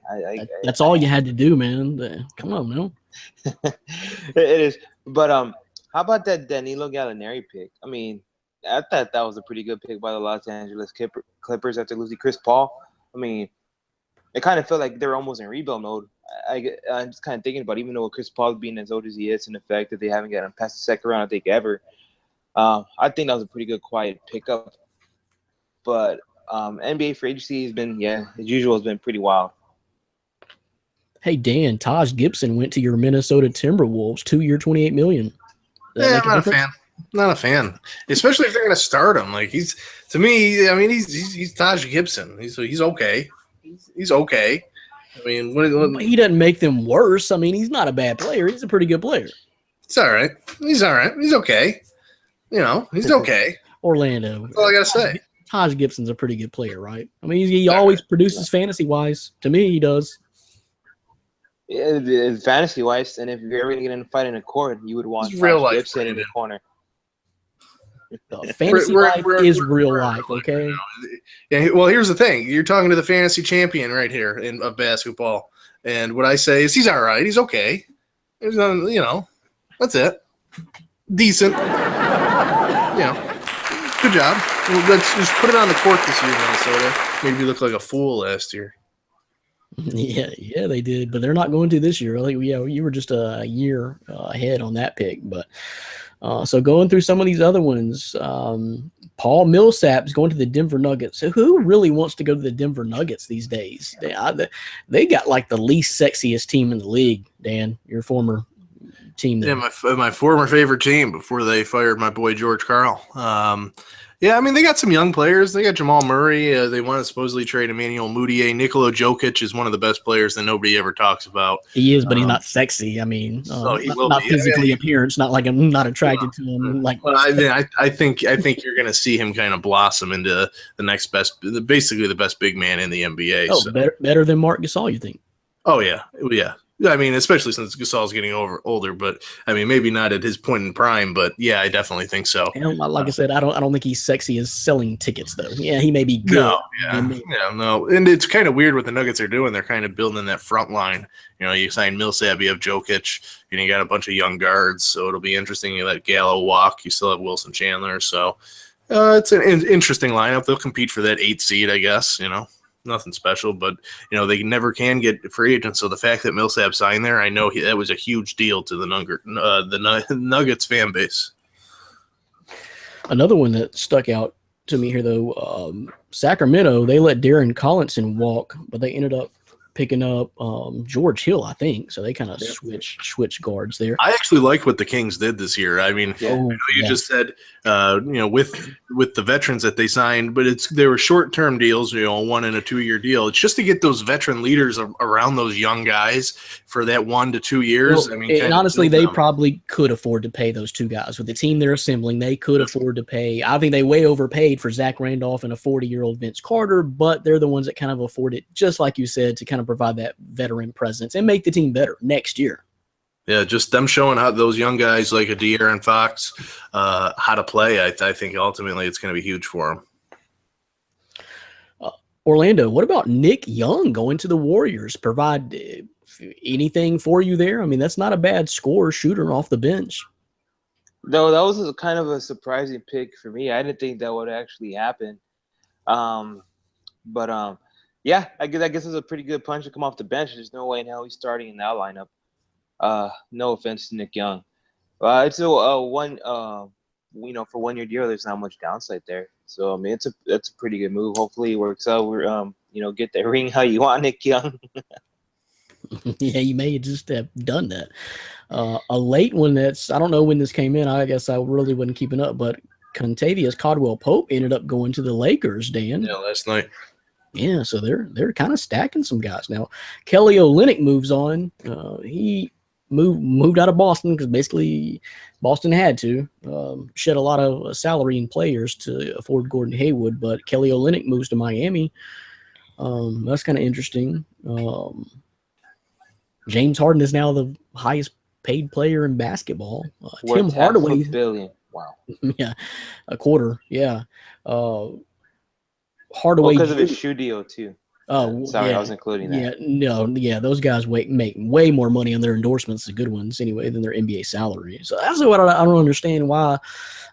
That's all you had to do, man. Come on, man. It is. But how about that Danilo Gallinari pick? I mean, I thought that was a pretty good pick by the Los Angeles Clippers after losing Chris Paul. I mean, it kind of felt like they were almost in rebuild mode. I'm just kind of thinking about, even though Chris Paul being as old as he is and the fact that they haven't gotten past the second round, I think, ever, I think that was a pretty good quiet pickup. But NBA free agency has been, as usual, has been pretty wild. Hey, Dan, Taj Gibson went to your Minnesota Timberwolves, 2-year, $28 million. Yeah, I'm not a fan. Not a fan, especially if they're going to start him. Like he's Taj Gibson. He's okay. He's okay. I mean, what he doesn't make them worse. I mean, he's not a bad player. He's a pretty good player. It's all right. He's all right. He's okay. He's okay. Orlando. That's all I gotta say. Taj Gibson's a pretty good player, right? I mean, he always produces fantasy wise. To me, he does. fantasy wise, and if you're ever gonna get in a fight in a court, you would want It's real Josh life, Gibson in the Brandon. corner. Fantasy life is real life, right okay? now. Yeah, well, here's the thing. You're talking to the fantasy champion right here of basketball. And what I say is he's all right. He's okay. He's that's it. Decent. Good job. Well, let's just put it on the court this year, Minnesota. Made me look like a fool last year. Yeah, they did, but they're not going to this year. Like, you were just a year ahead on that pick, but so going through some of these other ones, Paul Millsap's going to the Denver Nuggets. So who really wants to go to the Denver Nuggets these days? They got like the least sexiest team in the league. Dan, your former team there. Yeah, my former favorite team before they fired my boy George Karl. Yeah, I mean, they got some young players. They got Jamal Murray. They want to supposedly trade Emmanuel Mudiay. Nikola Jokic is one of the best players that nobody ever talks about. He is, but he's not sexy. I mean, not physically appearance. Not like I'm not attracted to him. Well, I think you're going to see him kind of blossom into the next best, basically the best big man in the NBA. Oh, so. better than Marc Gasol, you think? Oh yeah. I mean, especially since Gasol's getting older, but I mean, maybe not at his point in prime, but yeah, I definitely think so. And like I said, I don't think he's sexy as selling tickets, though. Yeah, he may be good. No, and it's kind of weird what the Nuggets are doing. They're kind of building that front line. You sign Millsap, you have Jokic, and you got a bunch of young guards, so it'll be interesting. You let Gallo walk, you still have Wilson Chandler, so it's an interesting lineup. They'll compete for that 8th seed, I guess. Nothing special, but they never can get free agents. So the fact that Millsap signed there, I know that was a huge deal to the Nuggets fan base. Another one that stuck out to me here, though, Sacramento, they let Darren Collinson walk, but they ended up picking up George Hill, I think. So they kind of switch guards there. I actually like what the Kings did this year. I mean, just said, with the veterans that they signed, but they were short-term deals, a 1 and a 2 year deal. It's just to get those veteran leaders around those young guys for that 1 to 2 years. Well, and honestly, they probably could afford to pay those two guys with the team they're assembling. They could afford to pay. I think they way overpaid for Zach Randolph and a 40-year-old Vince Carter, but they're the ones that kind of afford it, just like you said, to kind of provide that veteran presence and make the team better next year. Yeah, just them showing how those young guys like a De'Aaron Fox how to play. I think ultimately it's going to be huge for them. Orlando, what about Nick Young going to the Warriors? Provide anything for you there? I mean, that's not a bad scorer shooter off the bench. No, that was kind of a surprising pick for me. I didn't think that would actually happen. Yeah, I guess it's a pretty good punch to come off the bench. There's no way in hell he's starting in that lineup. No offense to Nick Young. It's a for 1 year deal. There's not much downside there. So I mean, it's a pretty good move. Hopefully it works out. We're get the ring how you want, Nick Young. Yeah, you may just have done that. A late one I don't know when this came in. I guess I really wasn't keeping up, but Contavious Caldwell-Pope ended up going to the Lakers, Dan. Yeah, last night. Yeah, so they're kind of stacking some guys now. Kelly Olynyk moves on. He moved out of Boston because basically Boston had to shed a lot of salary in players to afford Gordon Hayward. But Kelly Olynyk moves to Miami. That's kind of interesting. James Harden is now the highest paid player in basketball. Tim Hardaway, $500 million. Wow. Yeah, a quarter. Yeah. Hardaway because of his shoe deal too. Oh, sorry, yeah. I was including that. Yeah, those guys make way more money on their endorsements, the good ones anyway, than their NBA salary. So that's what I don't understand why.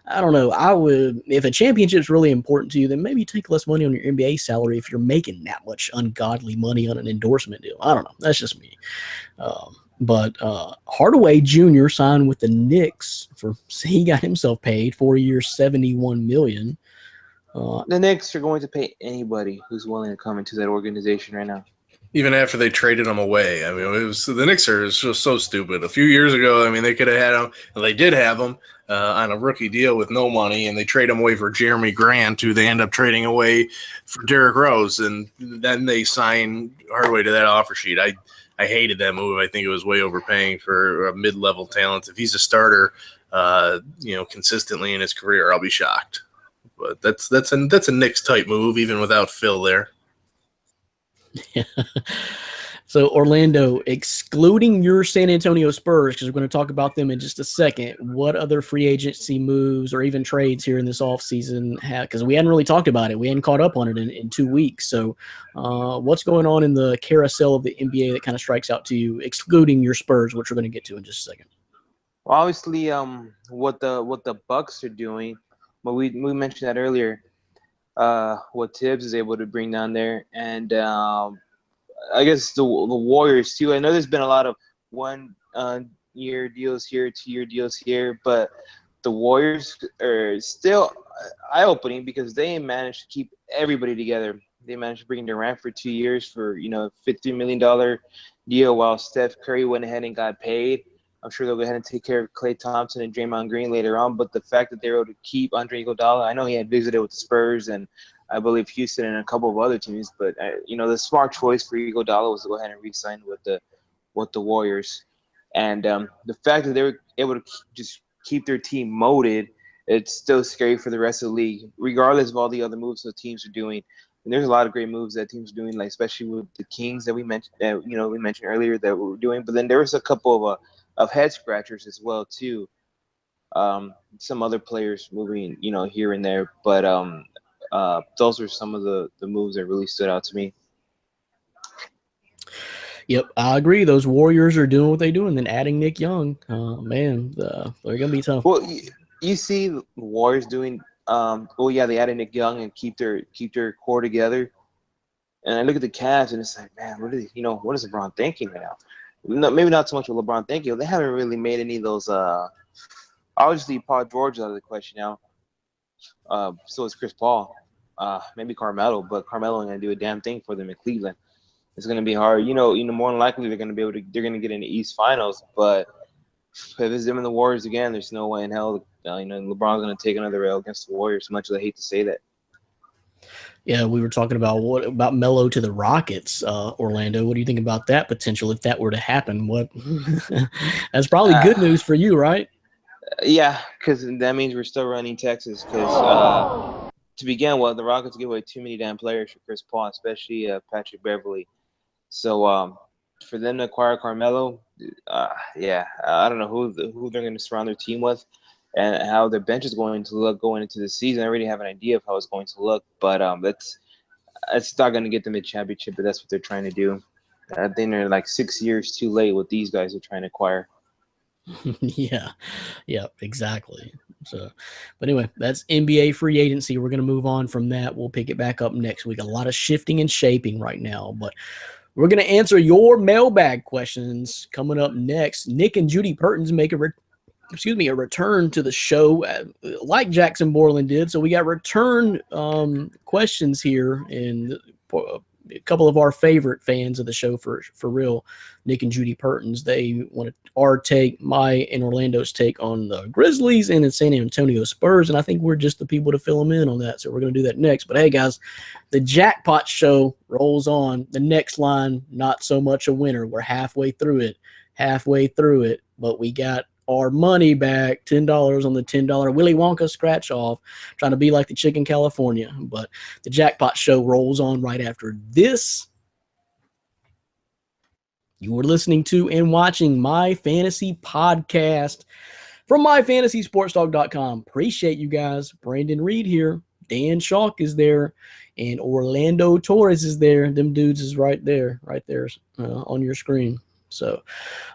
I don't know. I would, if a championship's really important to you, then maybe take less money on your NBA salary if you're making that much ungodly money on an endorsement deal. I don't know. That's just me. But Hardaway Jr. signed with the Knicks he got himself paid 4 years, $71 million. The Knicks are going to pay anybody who's willing to come into that organization right now. Even after they traded him away. I mean, the Knicks are just so stupid. A few years ago, I mean, they could have had him, and they did have him on a rookie deal with no money, and they trade him away for Jeremy Grant, who they end up trading away for Derrick Rose, and then they sign Hardaway to that offer sheet. I hated that move. I think it was way overpaying for a mid-level talent. If he's a starter, consistently in his career, I'll be shocked. But that's a Knicks type move, even without Phil there. Yeah. So Orlando, excluding your San Antonio Spurs, because we're going to talk about them in just a second, what other free agency moves or even trades here in this offseason have? Because we hadn't really talked about it. We hadn't caught up on it in 2 weeks. So what's going on in the carousel of the NBA that kind of strikes out to you, excluding your Spurs, which we're going to get to in just a second? Well, obviously, what the Bucks are doing, but we mentioned that earlier. What Tibbs is able to bring down there, and I guess the Warriors too. I know there's been a lot of 1 year deals here, 2 year deals here, but the Warriors are still eye-opening because they managed to keep everybody together. They managed to bring Durant for 2 years for $50 million deal, while Steph Curry went ahead and got paid. I'm sure they'll go ahead and take care of Klay Thompson and Draymond Green later on. But the fact that they were able to keep Andre Iguodala, I know he had visited with the Spurs and I believe Houston and a couple of other teams, but the smart choice for Iguodala was to go ahead and re-sign with the Warriors. And the fact that they were able to just keep their team molded, it's still scary for the rest of the league, regardless of all the other moves the teams are doing. And there's a lot of great moves that teams are doing, like especially with the Kings that we mentioned, we mentioned earlier that we were doing. But then there was a couple of head scratchers as well too. Some other players moving, here and there, but those were some of the moves that really stood out to me. Yep, I agree. Those Warriors are doing what they do, and then adding Nick Young, man, they're gonna be tough. Well, you see the Warriors doing. They added Nick Young and keep their core together. And I look at the Cavs and it's like, man, what is LeBron thinking right now? No, maybe not so much what LeBron thinking. They haven't really made any of those. Obviously, Paul George is out of the question now. So is Chris Paul. Maybe Carmelo, but Carmelo ain't gonna do a damn thing for them in Cleveland. It's gonna be hard. More than likely they're gonna get in the East Finals. But if it's them and the Warriors again, there's no way in hell. LeBron's gonna take another L against the Warriors. Much as I hate to say that. Yeah, we were talking about what about Melo to the Rockets, Orlando. What do you think about that potential if that were to happen? What? That's probably good news for you, right? Yeah, because that means we're still running Texas. Because to begin with, the Rockets give away too many damn players for Chris Paul, especially Patrick Beverly. So for them to acquire Carmelo, I don't know who they're going to surround their team with. And how their bench is going to look going into the season. I already have an idea of how it's going to look, but it's not going to get them a championship, but that's what they're trying to do. I think they're like 6 years too late with these guys they're trying to acquire. Yeah, exactly. So, but anyway, that's NBA free agency. We're going to move on from that. We'll pick it back up next week. A lot of shifting and shaping right now, but we're going to answer your mailbag questions coming up next. Nick and Judy Pertins make a return to the show like Jackson Borland did. So we got return questions here, and a couple of our favorite fans of the show for real, Nick and Judy Pertins. They wanted our take, my and Orlando's take on the Grizzlies and the San Antonio Spurs, and I think we're just the people to fill them in on that. So we're going to do that next. But hey, guys, the Jackpot Show rolls on. The next line, not so much a winner. We're halfway through it, but we got our money back, $10 on the $10 Willy Wonka scratch off, trying to be like the Chicken California. But the Jackpot Show rolls on right after this. You are listening to and watching My Fantasy Podcast from MyFantasySportsDog.com. Appreciate you guys. Brandon Reed here. Dan Schalk is there. And Orlando Torres is there. Them dudes is right there on your screen. So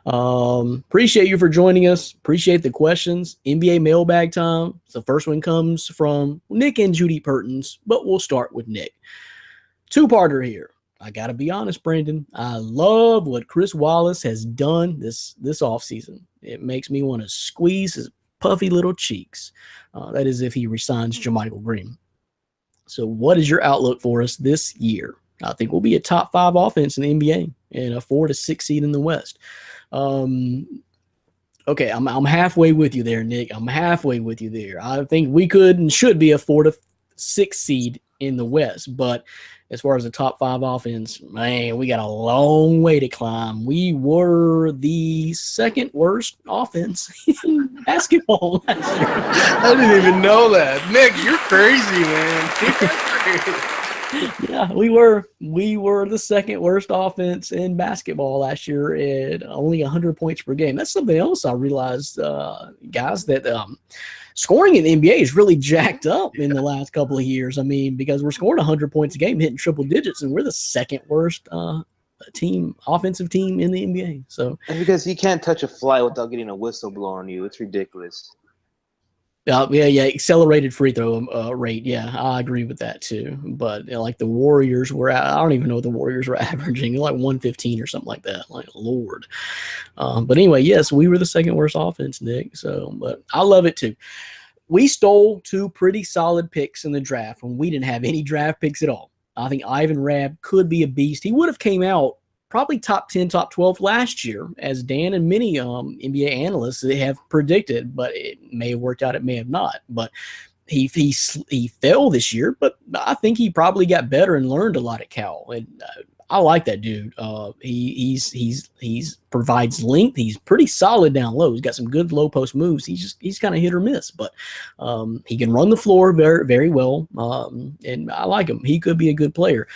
appreciate you for joining us. Appreciate the questions. NBA mailbag time. The first one comes from Nick and Judy Pertins, but we'll start with Nick. Two-parter here. I got to be honest, Brandon. I love what Chris Wallace has done this offseason. It makes me want to squeeze his puffy little cheeks. That is if he resigns JaMychal Green. So what is your outlook for us this year? I think we'll be a top 5 offense in the NBA and a 4 to 6 seed in the West. Okay, I'm halfway with you there, Nick. I'm halfway with you there. I think we could and should be a 4 to 6 seed in the West. But as far as the top 5 offense, man, we got a long way to climb. We were the second worst offense in basketball last year. I didn't even know that. Nick, you're crazy, man. You're crazy. Yeah, we were the second worst offense in basketball last year at only 100 points per game. That's something else I realized, guys, that scoring in the NBA is really jacked up in the last couple of years. I mean, because we're scoring 100 points a game, hitting triple digits, and we're the second worst offensive team in the NBA. So And because you can't touch a fly without getting a whistle blown on you. It's ridiculous. yeah, accelerated free throw rate. Yeah, I agree with that too. But like the Warriors were, I don't even know what the Warriors were averaging, like 115 or something like that. Like Lord. But anyway, yes, we were the second worst offense, Nick. So, but I love it too. We stole 2 pretty solid picks in the draft when we didn't have any draft picks at all. I think Ivan Rabb could be a beast. He would have came out probably top 10, top 12 last year, as Dan and many NBA analysts have predicted, but it may have worked out, it may have not. But he fell this year, but I think he probably got better and learned a lot at Cal. And I like that dude. He's provides length. He's pretty solid down low. He's got some good low post moves. He's kind of hit or miss, but he can run the floor very, very well. And I like him. He could be a good player.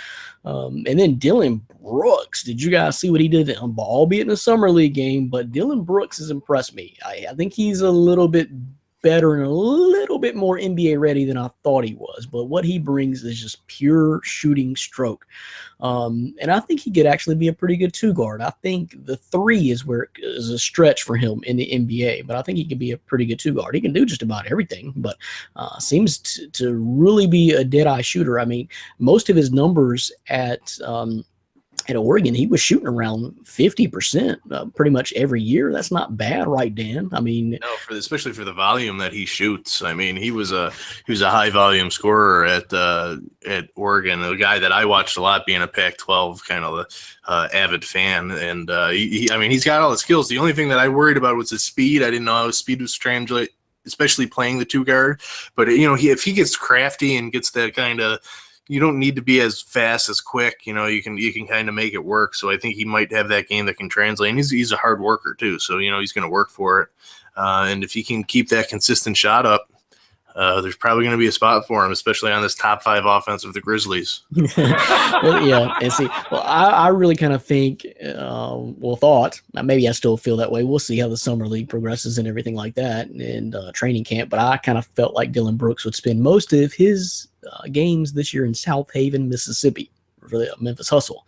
And then Dylan Brooks. Did you guys see what he did? Albeit in a summer league game, but Dylan Brooks has impressed me. I think he's a little bit better and a little bit more NBA ready than I thought he was. But what he brings is just pure shooting stroke. And I think he could actually be a pretty good 2-guard. I think the 3 is where it is a stretch for him in the NBA, but I think he could be a pretty good 2-guard. He can do just about everything, but seems to really be a dead-eye shooter. I mean, most of his numbers at Oregon, he was shooting around 50% pretty much every year. That's not bad, right, Dan? I mean, no, especially for the volume that he shoots. I mean, he was a high volume scorer at Oregon. A guy that I watched a lot, being a Pac-12 kind of avid fan, and he's got all the skills. The only thing that I worried about was his speed. I didn't know how his speed was translate, especially playing the 2-guard. But if he gets crafty and gets that kind of, you don't need to be as fast as quick. You can kind of make it work. So I think he might have that game that can translate. And he's a hard worker too. So, he's going to work for it. And if he can keep that consistent shot up, there's probably going to be a spot for him, especially on this top 5 offense of the Grizzlies. Well, yeah. And see, I really kind of think, thought, maybe I still feel that way. We'll see how the summer league progresses and everything like that and training camp. But I kind of felt like Dylan Brooks would spend most of his games this year in South Haven, Mississippi for the Memphis Hustle.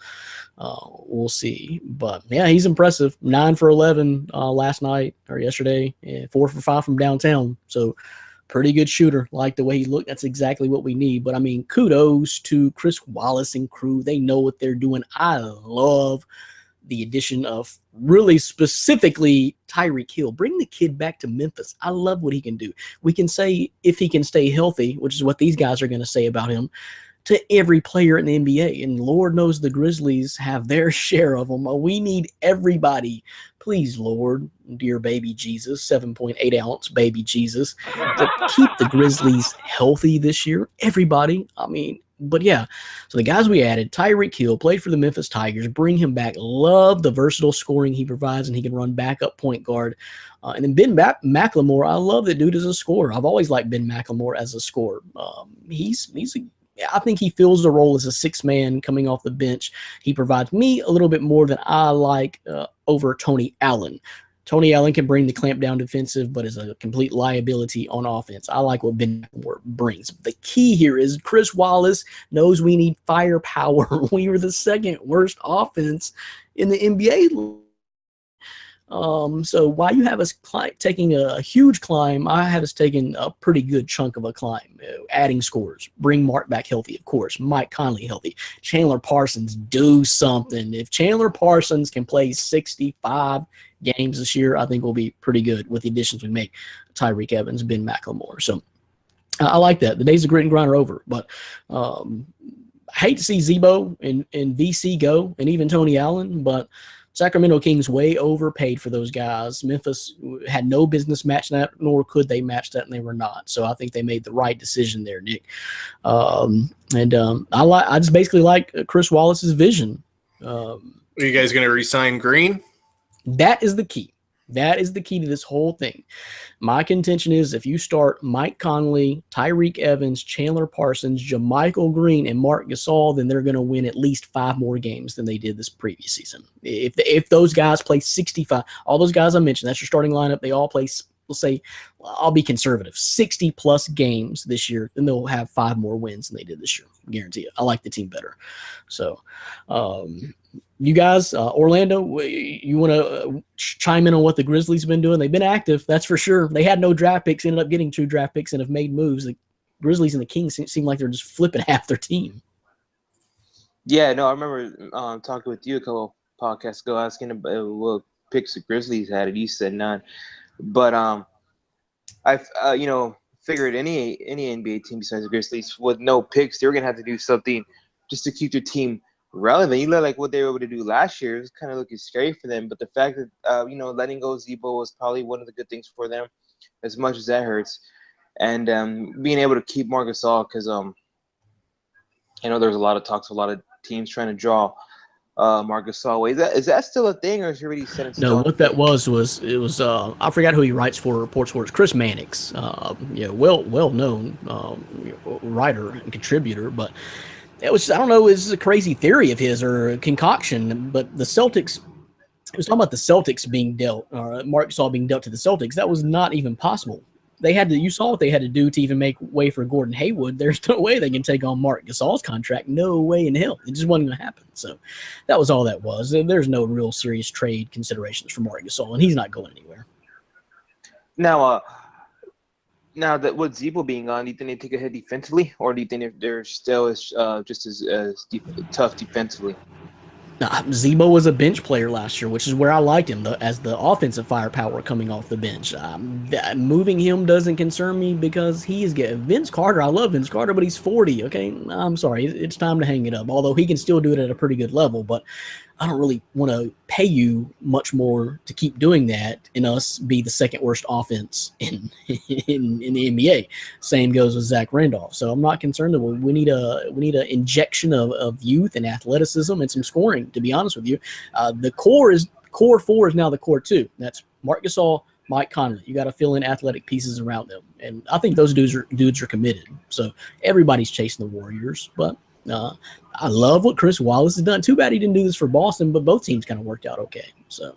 We'll see. But yeah, he's impressive. 9 for 11 last night or yesterday, and 4 for 5 from downtown. So pretty good shooter. Like the way he looked. That's exactly what we need. But I mean, kudos to Chris Wallace and crew. They know what they're doing. I love the addition of really specifically Tyreek Hill. Bring the kid back to Memphis. I love what he can do. We can say if he can stay healthy, which is what these guys are going to say about him, to every player in the NBA. And Lord knows the Grizzlies have their share of them. We need everybody. Please, Lord, dear baby Jesus, 7.8 ounce baby Jesus, to keep the Grizzlies healthy this year. Everybody. I mean, but yeah, so the guys we added, Tyreek Hill, played for the Memphis Tigers, bring him back. Love the versatile scoring he provides, and he can run backup point guard. And then Ben McLemore, I love that dude as a scorer. I've always liked Ben McLemore as a scorer. I think he fills the role as a 6th man coming off the bench. He provides me a little bit more than I like over Tony Allen. Tony Allen can bring the clamp down defensive, but is a complete liability on offense. I like what Ben McLemore brings. The key here is Chris Wallace knows we need firepower. We were the 2nd worst offense in the NBA. So while you have us taking a huge climb, I have us taking a pretty good chunk of a climb, adding scores, bring Mark back healthy, of course, Mike Conley healthy, Chandler Parsons, do something. If Chandler Parsons can play 65 games this year, I think we'll be pretty good with the additions we make. Tyreek Evans, Ben McLemore. So I like that. The days of grit and grind are over, but I hate to see Zebo and VC go, and even Tony Allen, but Sacramento Kings way overpaid for those guys. Memphis had no business matching that, nor could they match that, and they were not. So I think they made the right decision there, Nick. I just basically like Chris Wallace's vision. Are you guys going to re-sign Green? That is the key. That is the key to this whole thing. My contention is if you start Mike Conley, Tyreek Evans, Chandler Parsons, JaMychal Green, and Marc Gasol, then they're going to win at least 5 more games than they did this previous season. If those guys play 65, all those guys I mentioned, that's your starting lineup, they all play, we'll say, I'll be conservative, 60-plus games this year, then they'll have 5 more wins than they did this year. Guarantee it. I like the team better. So, you guys, Orlando, you want to chime in on what the Grizzlies have been doing? They've been active, that's for sure. They had no draft picks, ended up getting 2 draft picks, and have made moves. The Grizzlies and the Kings seem like they're just flipping half their team. Yeah, no, I remember talking with you a couple podcasts ago, asking about what picks the Grizzlies had, and you said none. But I figured any NBA team besides the Grizzlies with no picks, they were gonna have to do something just to keep their team relevant. You look like what they were able to do last year. It was kind of looking scary for them. But the fact that letting go Z-Bo was probably one of the good things for them, as much as that hurts. And being able to keep Marc Gasol, because I know there's a lot of talks, a lot of teams trying to draw Marc Gasol away. Is that still a thing, or is it already set in stone? No, what that was I forgot who he writes for, reports for. It's Chris Mannix, well known writer and contributor, but it was, I don't know, it's a crazy theory of his or a concoction, but the Celtics, it was talking about the Celtics being dealt, Marc Gasol being dealt to the Celtics. That was not even possible. You saw what they had to do to even make way for Gordon Hayward. There's no way they can take on Marc Gasol's contract. No way in hell. It just wasn't going to happen. So that was all that was. There's no real serious trade considerations for Marc Gasol, and he's not going anywhere. Now that with Z-Bo being on, do you think they take a hit defensively, or do you think they're still just as tough defensively? Z-Bo was a bench player last year, which is where I liked him as the offensive firepower coming off the bench. Moving him doesn't concern me because he is getting Vince Carter. I love Vince Carter, but he's 40. Okay, I'm sorry, it's time to hang it up. Although he can still do it at a pretty good level, but I don't really want to pay you much more to keep doing that and us be the second worst offense in the NBA. Same goes with Zach Randolph. So I'm not concerned that we need an injection of youth and athleticism and some scoring. To be honest with you, the core 4 is now the core 2. That's Marc Gasol, Mike Conley. You got to fill in athletic pieces around them, and I think those dudes are committed. So everybody's chasing the Warriors, but. I love what Chris Wallace has done. Too bad he didn't do this for Boston, but both teams kind of worked out okay. So,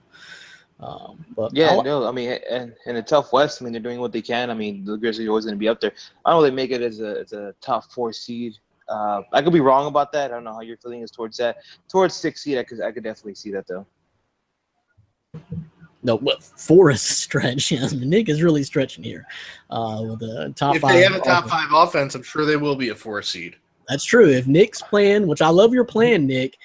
but yeah, no, I mean, and in a tough West, I mean, they're doing what they can. I mean, the Grizzlies are always going to be up there. I don't know if they make it as a top 4 seed. I could be wrong about that. I don't know how your feeling is towards that. Towards 6 seed, I could definitely see that though. No, but 4 is a stretch. Nick is really stretching here with the top 5. If they have a top 5 offense, I'm sure they will be a 4 seed. That's true. If Nick's plan, which I love your plan, Nick,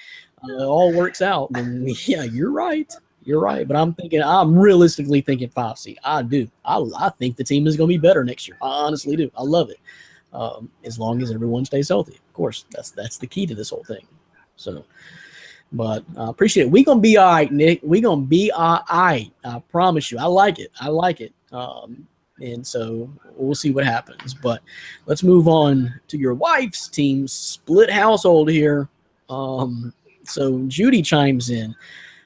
all works out, then yeah, you're right. You're right. But I'm realistically thinking 5 seed. I do. I think the team is going to be better next year. I honestly do. I love it. As long as everyone stays healthy. Of course, that's the key to this whole thing. So, but I appreciate it. We're going to be all right, Nick. We're going to be all right. I promise you. I like it. And so we'll see what happens. But let's move on to your wife's team, split household here. So Judy chimes in.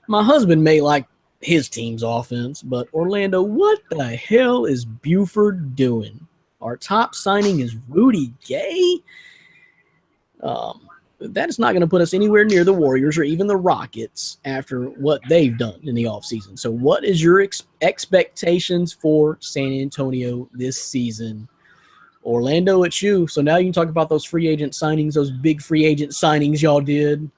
My husband may like his team's offense, but Orlando, what the hell is Buford doing? Our top signing is Rudy Gay. That is not going to put us anywhere near the Warriors or even the Rockets after what they've done in the offseason. So what is your expectations for San Antonio this season? Orlando, it's you. So now you can talk about those free agent signings, those big free agent signings y'all did.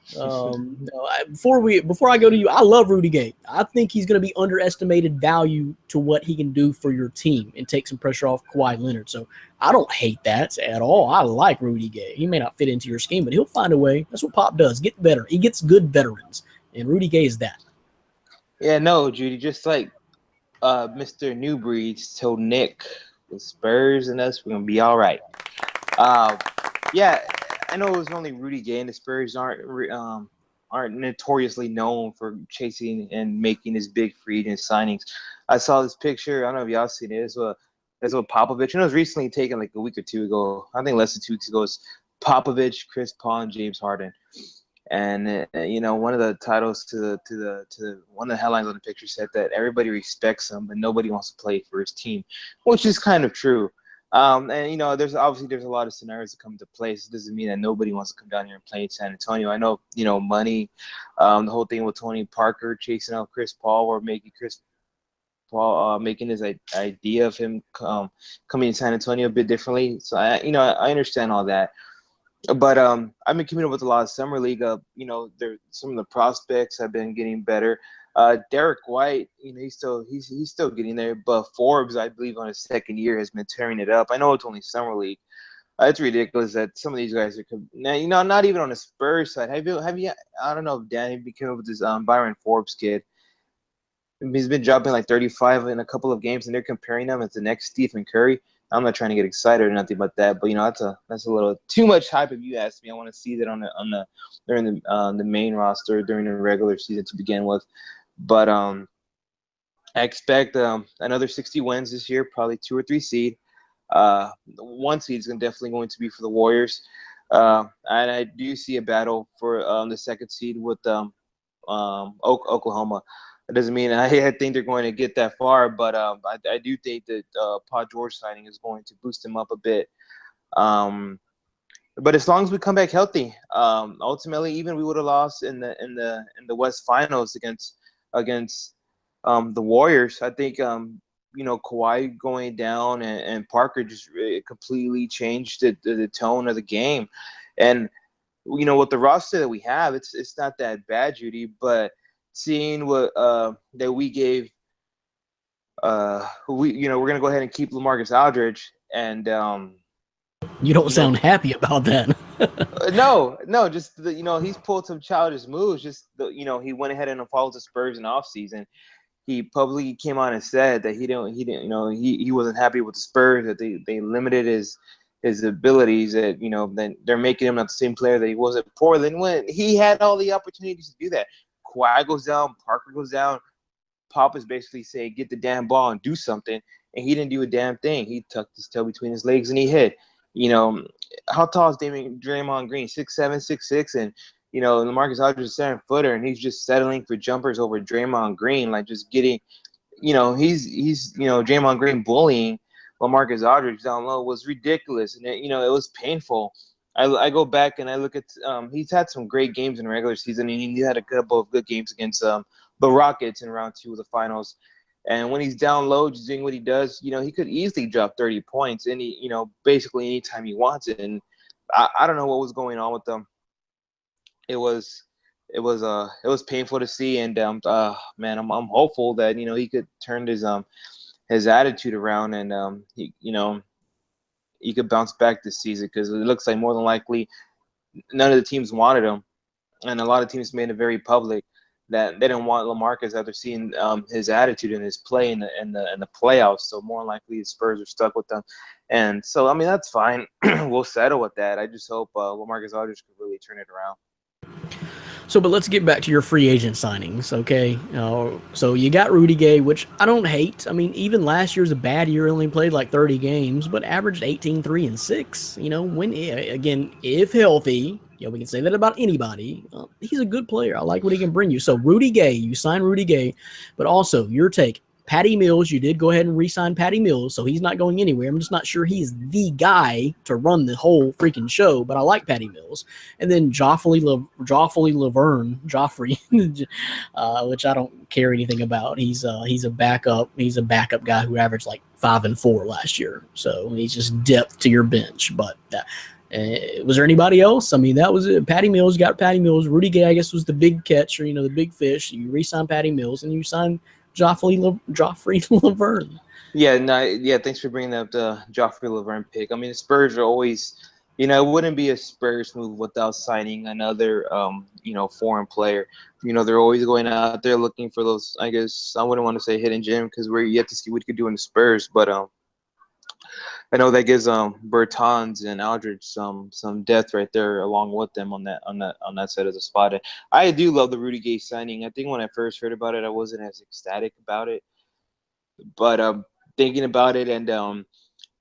Before I go to you, I love Rudy Gay. I think he's going to be underestimated value to what he can do for your team and take some pressure off Kawhi Leonard. So I don't hate that at all. I like Rudy Gay. He may not fit into your scheme, but he'll find a way. That's what Pop does. Get better. He gets good veterans, and Rudy Gay is that. Yeah, no, Judy, just like Mr. New Breeds told Nick, the Spurs and us, we're going to be all right. Yeah, I know it was only Rudy Gay, and the Spurs aren't notoriously known for chasing and making his big free agent signings. I saw this picture. I don't know if y'all seen it. That's what Popovich, and it was recently taken like a week or 2 ago. I think less than 2 weeks ago. It's Popovich, Chris Paul, and James Harden. And one of the titles to one of the headlines on the picture said that everybody respects him, but nobody wants to play for his team, which is kind of true. And there's a lot of scenarios that come into play. So it doesn't mean that nobody wants to come down here and play in San Antonio. I know, money, the whole thing with Tony Parker chasing out Chris Paul or making Chris Paul making his idea of him coming to San Antonio a bit differently. So I understand all that. But I've been keeping up with a lot of summer league. Some of the prospects have been getting better. Derek White, he's still getting there. But Forbes, I believe, on his second year, has been tearing it up. I know it's only summer league. It's ridiculous that some of these guys are now. Not even on the Spurs side. Have you? I don't know if Danny came up with this Byron Forbes kid. He's been dropping like 35 in a couple of games, and they're comparing him as the next Stephen Curry. I'm not trying to get excited or nothing about that, but that's a little too much hype if you ask me. I want to see that during the main roster during the regular season to begin with. But I expect another 60 wins this year, probably 2 or 3 seed. 1 seed is definitely going to be for the Warriors, and I do see a battle for the 2nd seed with Oklahoma. It doesn't mean I think they're going to get that far, but I do think that Paul George signing is going to boost them up a bit. But as long as we come back healthy, ultimately, even we would have lost in the West Finals against the Warriors. I think Kawhi going down and Parker just completely changed the tone of the game, and with the roster that we have, it's not that bad, Judy, but seeing what that we gave, we're gonna go ahead and keep LaMarcus Aldridge, and you don't sound happy about that. no, just he's pulled some childish moves. Just he went ahead and followed the Spurs in the offseason. He publicly came on and said that he wasn't happy with the Spurs, that they limited his abilities, that then they're making him not the same player that he was at Portland when he had all the opportunities to do that. Kawhi goes down, Parker goes down. Pop is basically saying, get the damn ball and do something. And he didn't do a damn thing. He tucked his tail between his legs and he hit. How tall is Draymond Green? 6'7", 6'6", and LaMarcus Aldridge is a 7-footer, and he's just settling for jumpers over Draymond Green, like just getting, he's Draymond Green bullying LaMarcus Aldridge down low was ridiculous, and it was painful. I go back and I look at he's had some great games in the regular season, and he had a couple of good games against the Rockets in round 2 of the finals. And when he's down low, just doing what he does, he could easily drop 30 points basically anytime he wants it. And I don't know what was going on with them. It was painful to see, and man, I'm hopeful that he could turn his attitude around, and he could bounce back this season, because it looks like more than likely none of the teams wanted him, and a lot of teams made it very public that they didn't want LaMarcus after seeing his attitude and his play in the playoffs. So more than likely the Spurs are stuck with them, and so I mean that's fine. We'll settle with that. I just hope LaMarcus Aldridge could really turn it around. So, but let's get back to your free agent signings, okay? So you got Rudy Gay, which I don't hate. I mean, even last year was a bad year. Only played like 30 games, but averaged 18, 3, and 6. If healthy, we can say that about anybody. He's a good player. I like what he can bring you. So Rudy Gay, you sign Rudy Gay, but also your take. Patty Mills, you did go ahead and re-sign Patty Mills, so he's not going anywhere. I'm just not sure he's the guy to run the whole freaking show, but I like Patty Mills. And then Joffrey Laverne, which I don't care anything about. He's a backup. He's a backup guy who averaged like 5 and 4 last year, so he's just depth to your bench. But was there anybody else? I mean, that was it. Patty Mills, got Patty Mills. Rudy Gay, I guess, was the big catch, or the big fish. You re-signed Patty Mills, and you signed Joffrey Laverne. Yeah, thanks for bringing up the Joffrey Laverne pick. I mean, the Spurs are always, it wouldn't be a Spurs move without signing another, foreign player. They're always going out there looking for those, I guess, I wouldn't want to say hidden gem, because we're yet to see what he could do in the Spurs, but I know that gives Bertans and Aldridge some depth right there along with them on that side of the spot. And I do love the Rudy Gay signing. I think when I first heard about it, I wasn't as ecstatic about it, but thinking about it, and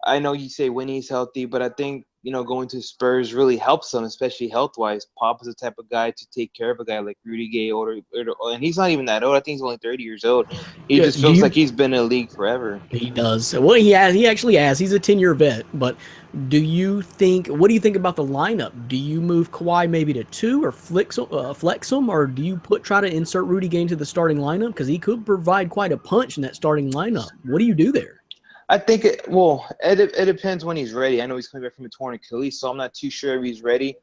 I know you say when he's healthy, but I think going to Spurs really helps them, especially health-wise. Pop is the type of guy to take care of a guy like Rudy Gay, and he's not even that old. I think he's only 30 years old. He just feels like he's been in the league forever. He does. Well, he actually has. He's a 10-year vet. But what do you think about the lineup? Do you move Kawhi maybe to 2 or flex him, or do you try to insert Rudy Gay into the starting lineup? Because he could provide quite a punch in that starting lineup. What do you do there? I think it depends when he's ready. I know he's coming back from a torn Achilles, so I'm not too sure if he's ready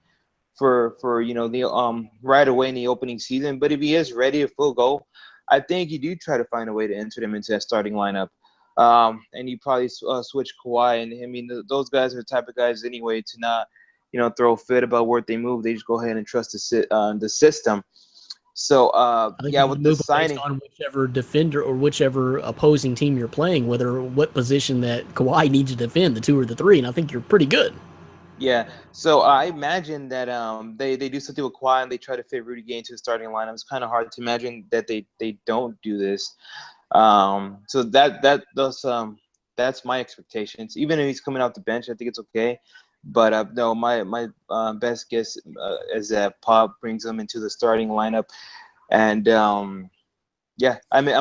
for the right away in the opening season. But if he is ready to full go, I think you do try to find a way to enter him into that starting lineup. And you probably switch Kawhi, and I mean those guys are the type of guys anyway to not throw a fit about where they move. They just go ahead and trust the system. So with the signing on whichever defender or whichever opposing team you're playing, what position that Kawhi needs to defend, the 2 or the 3, and I think you're pretty good. Yeah, so I imagine that they do something with Kawhi and they try to fit Rudy Gay into the starting lineup. It's kind of hard to imagine that they don't do this. So that's my expectations. Even if he's coming off the bench, I think it's okay. But no, my best guess is that Pop brings him into the starting lineup, and I'm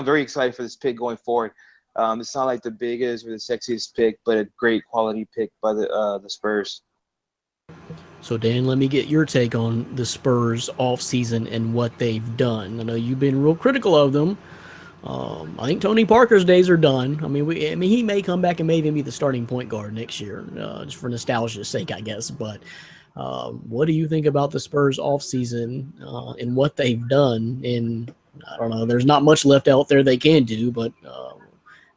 very excited for this pick going forward. It's not like the biggest or the sexiest pick, but a great quality pick by the Spurs. So Dan, let me get your take on the Spurs offseason and what they've done. I know you've been real critical of them. I think Tony Parker's days are done. I mean, he may come back and may even be the starting point guard next year, just for nostalgia's sake, I guess. But what do you think about the Spurs offseason and what they've done? And I don't know, there's not much left out there they can do, but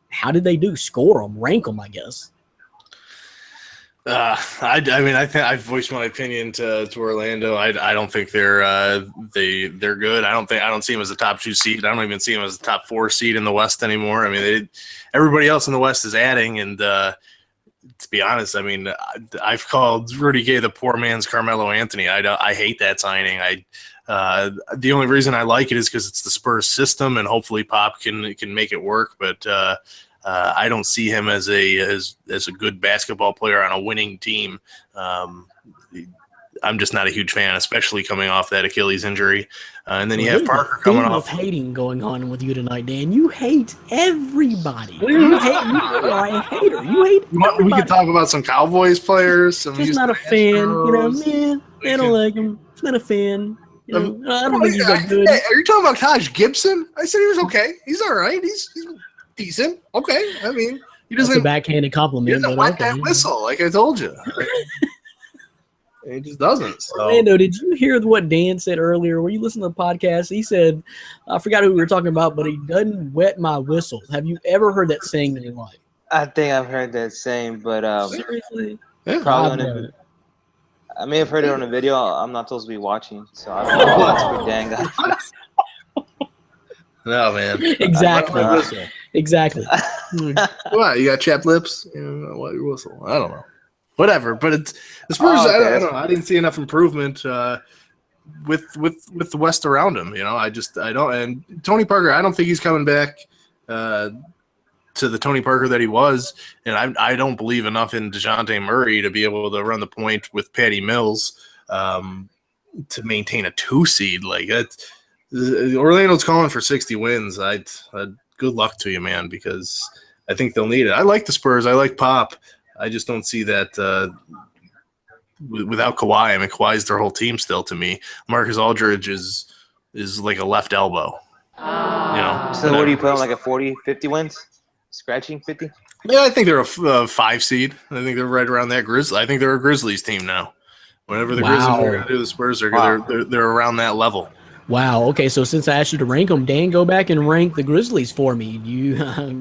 how did they do? Score them, rank them, I guess. I think I've voiced my opinion to Orlando. I don't think they're good. I don't see them as a top 2 seed. I don't even see them as a top 4 seed in the West anymore. I mean, everybody else in the West is adding, and to be honest, I mean, I've called Rudy Gay the poor man's Carmelo Anthony. I hate that signing. The only reason I like it is because it's the Spurs system, and hopefully Pop can make it work. But I don't see him as a good basketball player on a winning team. I'm just not a huge fan, especially coming off that Achilles injury. And then you have Parker coming off. Hating going on with you tonight, Dan. You hate everybody. You are a hater. You hate everybody. We could talk about some Cowboys players. Just not a fan. Man, I don't like him. Just not a fan. I don't think he's that good. Hey, are you talking about Taj Gibson? I said he was okay. He's all right. He's decent. Okay. I mean, he doesn't. That's a backhanded compliment. He doesn't wet that whistle, like I told you. He just doesn't. So. Orlando, did you hear what Dan said earlier? Were you listening to the podcast? He said, I forgot who we were talking about, but he doesn't wet my whistle. Have you ever heard that saying in your life? I think I've heard that saying, but seriously, probably I may have heard it on a video. I'm not supposed to be watching, so I don't know if that's where Dan got it. No, man. Exactly. What? You got chapped lips? Wet your whistle? I don't know. Whatever, but it's the Spurs. I don't know. I didn't see enough improvement with the West around him. I don't. And Tony Parker, I don't think he's coming back to the Tony Parker that he was. And I don't believe enough in DeJounte Murray to be able to run the point with Patty Mills to maintain a 2 seed like that. Orlando's calling for 60 wins. Good luck to you, man, because I think they'll need it. I like the Spurs. I like Pop. I just don't see that without Kawhi. I mean, Kawhi's their whole team still to me. Marcus Aldridge is like a left elbow. So what do you put on, like a 40, 50 wins? Scratching 50? Yeah, I think they're a 5 seed. I think they're right around that. I think they're a Grizzlies team now. Whenever the Grizzlies are going to do, the Spurs they're around that level. Wow. Okay. So since I asked you to rank them, Dan, go back and rank the Grizzlies for me.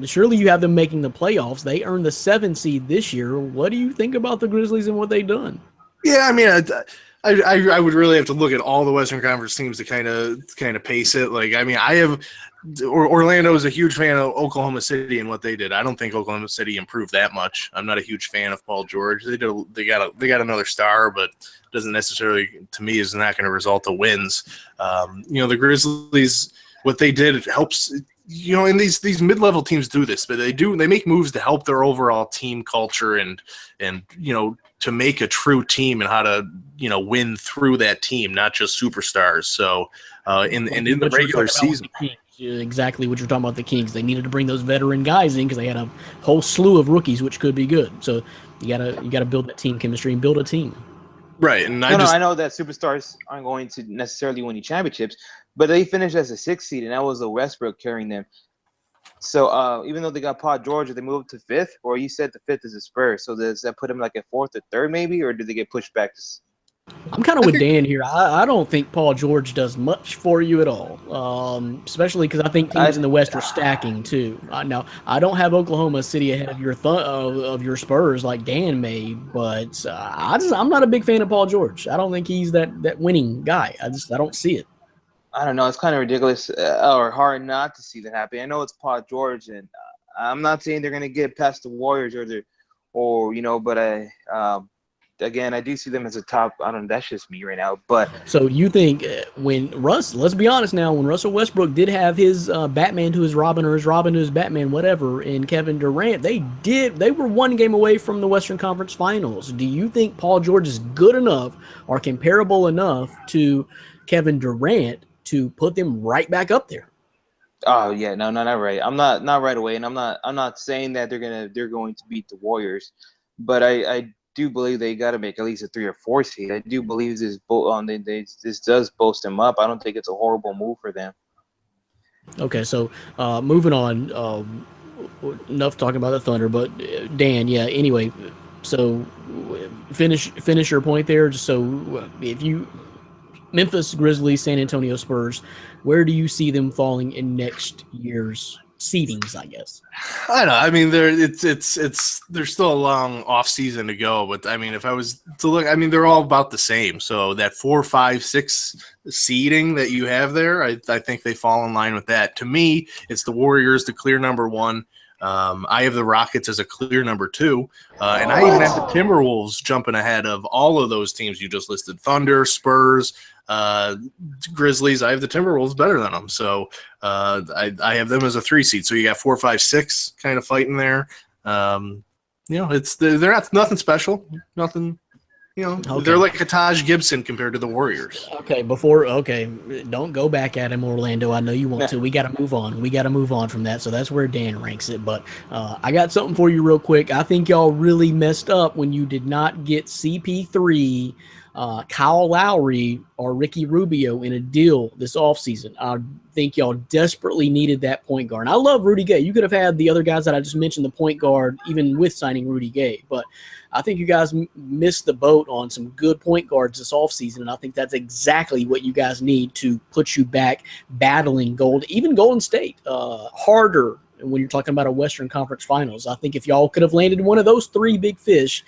Surely you have them making the playoffs. They earned the 7 seed this year. What do you think about the Grizzlies and what they've done? Yeah, I mean, I would really have to look at all the Western Conference teams to kind of pace it. Like, I mean, Orlando is a huge fan of Oklahoma City and what they did. I don't think Oklahoma City improved that much. I'm not a huge fan of Paul George. They got another star, but doesn't necessarily, to me, is not going to result to wins. The Grizzlies, what they did, it helps. and these mid-level teams do this, but they make moves to help their overall team culture and to make a true team and how to win through that team, not just superstars. So in the regular season. Exactly what you're talking about, the Kings. They needed to bring those veteran guys in because they had a whole slew of rookies, which could be good. So you gotta build that team chemistry and build a team. Right, and I know that superstars aren't going to necessarily win any championships, but they finished as a 6th seed, and that was a Westbrook carrying them. So even though they got Paul George, did they move to 5th? Or you said the 5th is the Spurs, so does that put them like at 4th or 3rd maybe, or did they get pushed back? I'm kind of with Dan here. I don't think Paul George does much for you at all, especially because I think teams in the West are stacking too. Now, I don't have Oklahoma City ahead of your Spurs like Dan made, but I'm not a big fan of Paul George. I don't think he's that winning guy. I don't see it. I don't know. It's kind of ridiculous or hard not to see that happen. I know it's Paul George, and I'm not saying they're going to get past the Warriors but again, I do see them as a top. I don't know. That's just me right now. But so you think let's be honest now, when Russell Westbrook did have his Batman to his Robin or his Robin to his Batman, whatever, in Kevin Durant, they were one game away from the Western Conference Finals. Do you think Paul George is good enough or comparable enough to Kevin Durant to put them right back up there? Oh yeah, no, not right. I'm not right away, and I'm not saying that they're going to beat the Warriors, but I do believe they got to make at least a 3 or 4 seed. I do believe this does boast them up. I don't think it's a horrible move for them. Okay, so moving on. Enough talking about the Thunder, but Dan, yeah. Anyway, so finish your point there. Just so if you Memphis Grizzlies, San Antonio Spurs, where do you see them falling in next year's seedings, I guess? I don't know. I mean, there's still a long off season to go, but I mean, if I was to look, I mean, they're all about the same. So that 4, 5, 6 seeding that you have there, I think they fall in line with that. To me, it's the Warriors, the clear number 1. I have the Rockets as a clear number 2, and I even have the Timberwolves jumping ahead of all of those teams you just listed: Thunder, Spurs, Grizzlies. I have the Timberwolves better than them, so I have them as a 3 seed. So you got 4, 5, 6 kind of fighting there. They're not nothing special, nothing. Okay. They're like a Taj Gibson compared to the Warriors. Okay, don't go back at him, Orlando. I know you want to. We got to move on. We got to move on from that. So that's where Dan ranks it. But I got something for you real quick. I think y'all really messed up when you did not get CP3, Kyle Lowry, or Ricky Rubio in a deal this offseason. I think y'all desperately needed that point guard. And I love Rudy Gay. You could have had the other guys that I just mentioned, the point guard, even with signing Rudy Gay. But I think you guys missed the boat on some good point guards this offseason, and I think that's exactly what you guys need to put you back battling even Golden State, harder when you're talking about a Western Conference Finals. I think if y'all could have landed one of those 3 big fish,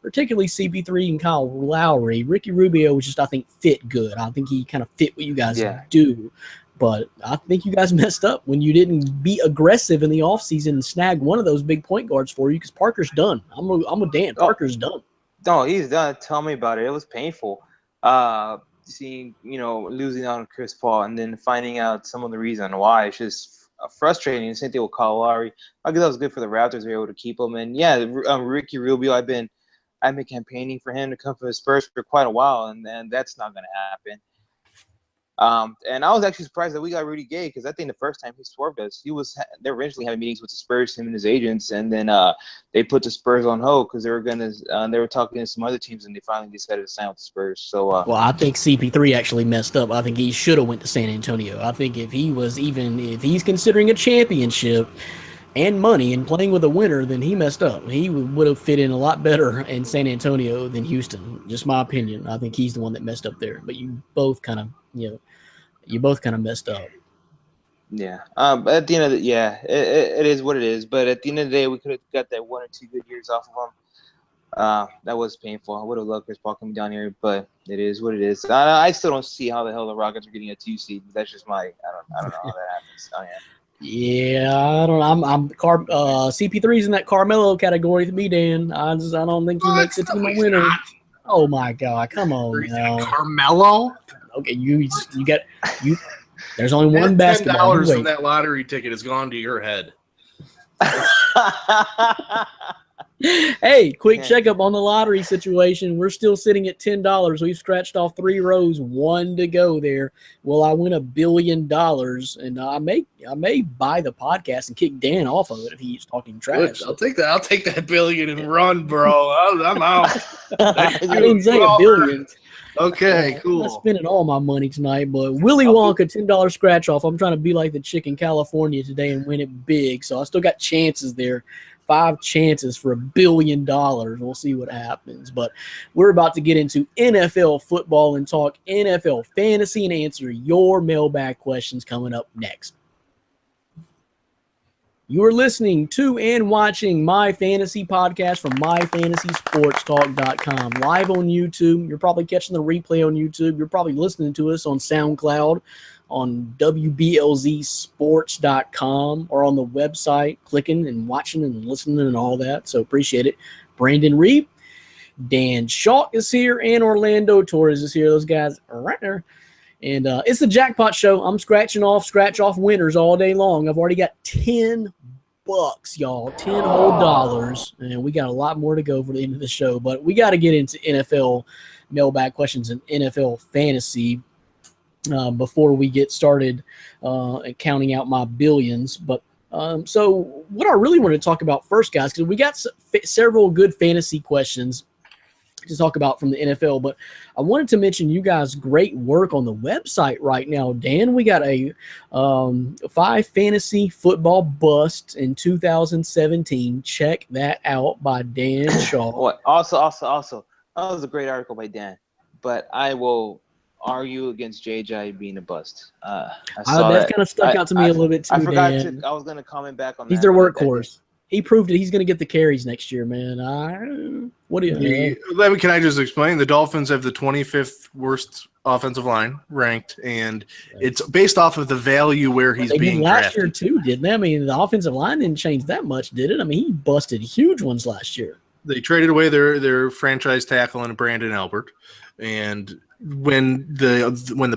particularly CP3 and Kyle Lowry, Ricky Rubio was just, I think, fit good. I think he kind of fit what you guys do. But I think you guys messed up when you didn't be aggressive in the offseason and snag one of those big point guards for you, because Parker's done. I'm with Dan. Parker's done. No, he's done. Tell me about it. It was painful. Seeing, losing out on Chris Paul and then finding out some of the reason why. It's just frustrating. The same thing with Kyle Lowry. I guess that was good for the Raptors. They were able to keep him. And yeah, Ricky Rubio, I've been campaigning for him to come from the Spurs for quite a while, and that's not going to happen. And I was actually surprised that we got Rudy Gay, because I think the first time he swerved us, they were originally having meetings with the Spurs, him and his agents, and then they put the Spurs on hold because they were talking to some other teams, and they finally decided to sign with the Spurs. So, well, I think CP3 actually messed up. I think he should have went to San Antonio. I think if he's considering a championship and money and playing with a winner, then he messed up. He would have fit in a lot better in San Antonio than Houston. Just my opinion. I think he's the one that messed up there. But you both kind of, messed up. Yeah. At the end of the it is what it is. But at the end of the day, we could have got that 1 or 2 good years off of him. That was painful. I would have loved Chris Paul coming down here, but it is what it is. I still don't see how the hell the Rockets are getting a 2 seed. That's just I don't know how that happens. Oh, yeah. Yeah, I don't know. CP3's in that Carmelo category to me, Dan. I don't think he makes it to my winner. Oh my God, come on now. Carmelo? Okay, you got There's only one basketball. $10 Wait. from that lottery ticket has gone to your head. Hey, quick Yeah. checkup on the lottery situation. We're still sitting at $10. We've scratched off 3 rows, 1 to go there. Will I win $1 billion? And I may buy the podcast and kick Dan off of it if he's talking trash. Good. I'll take that. I'll take that billion and run, bro. I'm out. I didn't say $1 billion. Okay, I'm cool. spending all my money tonight, but Willy Wonka $10 scratch off. I'm trying to be like the chick in California today and win it big. So I still got chances there. 5 chances for $1 billion. We'll see what happens. But we're about to get into NFL football and talk NFL fantasy and answer your mailbag questions coming up next. You are listening to and watching My Fantasy Podcast from MyFantasySportsTalk.com. Live on YouTube. You're probably catching the replay on YouTube. You're probably listening to us on SoundCloud, on WBLZSports.com, or on the website, clicking and watching and listening and all that. So appreciate it. Brandon Reed, Dan Shaw is here, and Orlando Torres is here. Those guys are right there. And it's the Jackpot Show. I'm scratch off winners all day long. I've already got $10, y'all, 10 whole dollars, and we got a lot more to go for the end of the show. But we got to get into NFL mailbag questions and NFL fantasy before we get started counting out my billions. But so what I really want to talk about first, guys, because we got several good fantasy questions to talk about from the NFL, but I wanted to mention you guys' great work on the website right now. Dan, we got a 5 fantasy football bust in 2017. Check that out by Dan Shaw. What? Also, that was a great article by Dan, but I will argue against JJ being a bust. I saw That that. kind of stuck out to me a little bit too. I forgot Dan. I was going to comment back on He's that. their but workhorse. He proved it. He's going to get the carries next year, man. What do you? Can I just explain? The Dolphins have the 25th worst offensive line ranked, and it's based off of the value where he's They being did last drafted. year too, didn't they? I mean, the offensive line didn't change that much, did it? I mean, he busted huge ones last year. They traded away their franchise tackle and Brandon Albert, and when the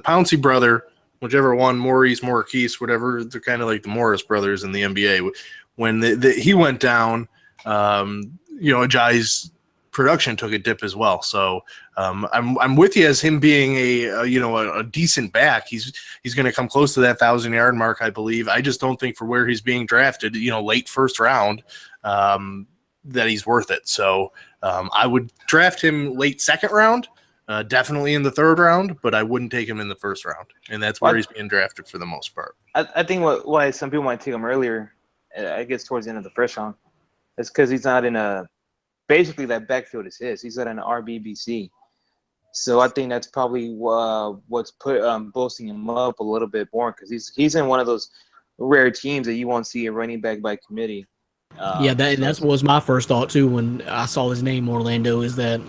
Pouncey brother, whichever one, Maurice, Marquise, whatever, they're kind of like the Morris brothers in the NBA. When he went down, Ajayi's production took a dip as well. So I'm with you as him being a decent back. He's going to come close to that 1,000-yard mark, I believe. I just don't think for where he's being drafted, late first round, that he's worth it. So I would draft him late second round, definitely in the third round, but I wouldn't take him in the first round, and that's where he's being drafted for the most part. I think why some people might take him earlier, I guess towards the end of the first round, is because he's not in basically that backfield is his. He's not an RBBC. So I think that's probably what's boosting him up a little bit more, because he's in one of those rare teams that you won't see a running back by committee. That was my first thought too when I saw his name, Orlando, is that,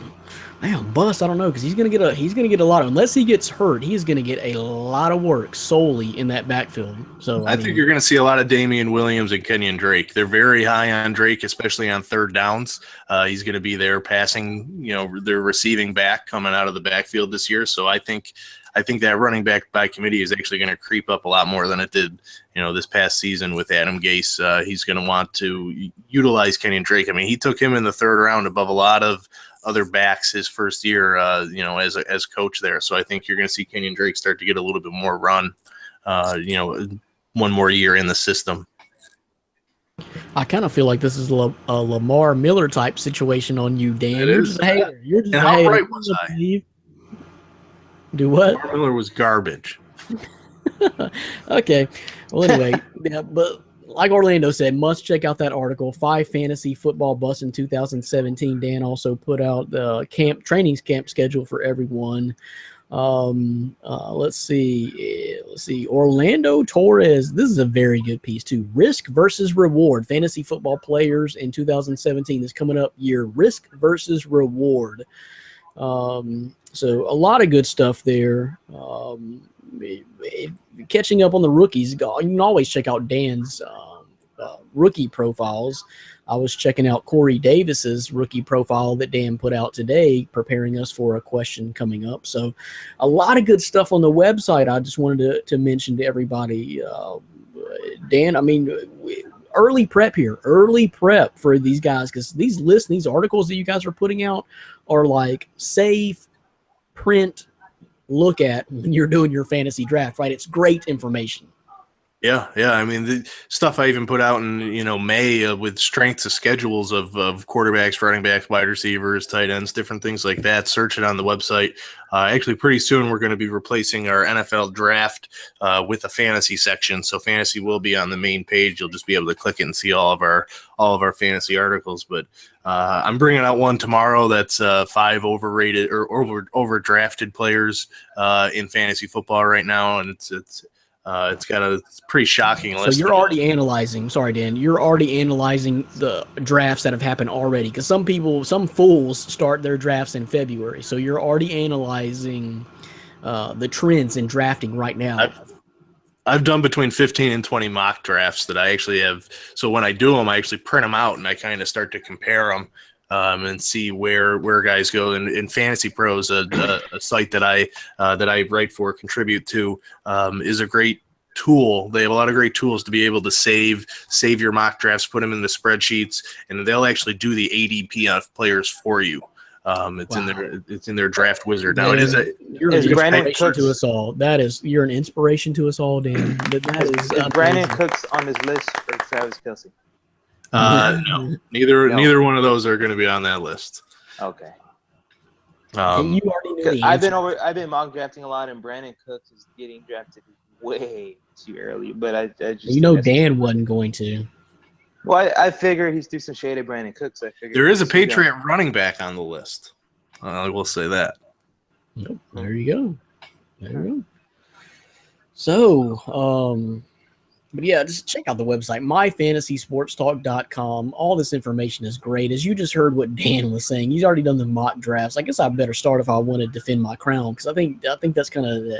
man, bust. I don't know, because he's gonna get a lot of, unless he gets hurt, he's gonna get a lot of work solely in that backfield. So I think you're gonna see a lot of Damian Williams and Kenyon Drake. They're very high on Drake, especially on third downs. He's gonna be there passing, their receiving back coming out of the backfield this year. So I think that running back by committee is actually going to creep up a lot more than it did, this past season with Adam Gase. He's going to want to utilize Kenyon Drake. I mean, he took him in the third round above a lot of other backs his first year, as coach there. So I think you're going to see Kenyon Drake start to get a little bit more run, one more year in the system. I kind of feel like this is a Lamar Miller type situation on you, Dan. You're just a hater. And how right was I? Do what? Lamar Miller was garbage. Okay. Well, anyway, yeah, but like Orlando said, must check out that article, 5 fantasy football busts in 2017. Dan also put out the training camp schedule for everyone. Let's see. Orlando Torres. This is a very good piece too. Risk versus reward. Fantasy football players in 2017. This coming up year. Risk versus reward. So a lot of good stuff there. Catching up on the rookies, you can always check out Dan's rookie profiles. I was checking out Corey Davis's rookie profile that Dan put out today, preparing us for a question coming up. So a lot of good stuff on the website. I just wanted to mention to everybody, Dan, I mean, early prep for these guys, because these lists, these articles that you guys are putting out are like save, print, look at when you're doing your fantasy draft, right? It's great information. Yeah. I mean, the stuff I even put out in May with strengths of schedules of quarterbacks, running backs, wide receivers, tight ends, different things like that. Search it on the website. Actually, pretty soon we're going to be replacing our NFL draft with a fantasy section. So fantasy will be on the main page. You'll just be able to click it and see all of our fantasy articles. But I'm bringing out one tomorrow that's 5 overrated or overdrafted players in fantasy football right now, and it's got a pretty shocking list. So you're already analyzing. Sorry, Dan. You're already analyzing the drafts that have happened already, because some fools start their drafts in February. So you're already analyzing the trends in drafting right now. I've done between 15 and 20 mock drafts that I actually have. So when I do them, I actually print them out and I kind of start to compare them and see where guys go. In Fantasy Pros, a site that I write for, contribute to, is a great tool. They have a lot of great tools to be able to save your mock drafts, put them in the spreadsheets, and they'll actually do the ADP of players for you. It's in their draft wizard. Now you're an inspiration to us all. You're an inspiration to us all, Dan. Is Brandon Cooks on this list for Travis Kelce? No, neither one of those are going to be on that list. Okay. You already knew the answer. I've been mock drafting a lot, and Brandon Cooks is getting drafted way too early. But I just Dan wasn't going to. Well, I figured he's through some shade at Brandon Cooks. I figured there is a Patriot running back on the list. I will say that. Nope. There you go. So, but yeah, just check out the website, myfantasysportstalk.com. All this information is great. As you just heard what Dan was saying, he's already done the mock drafts. I guess I better start if I want to defend my crown, because I think that's kind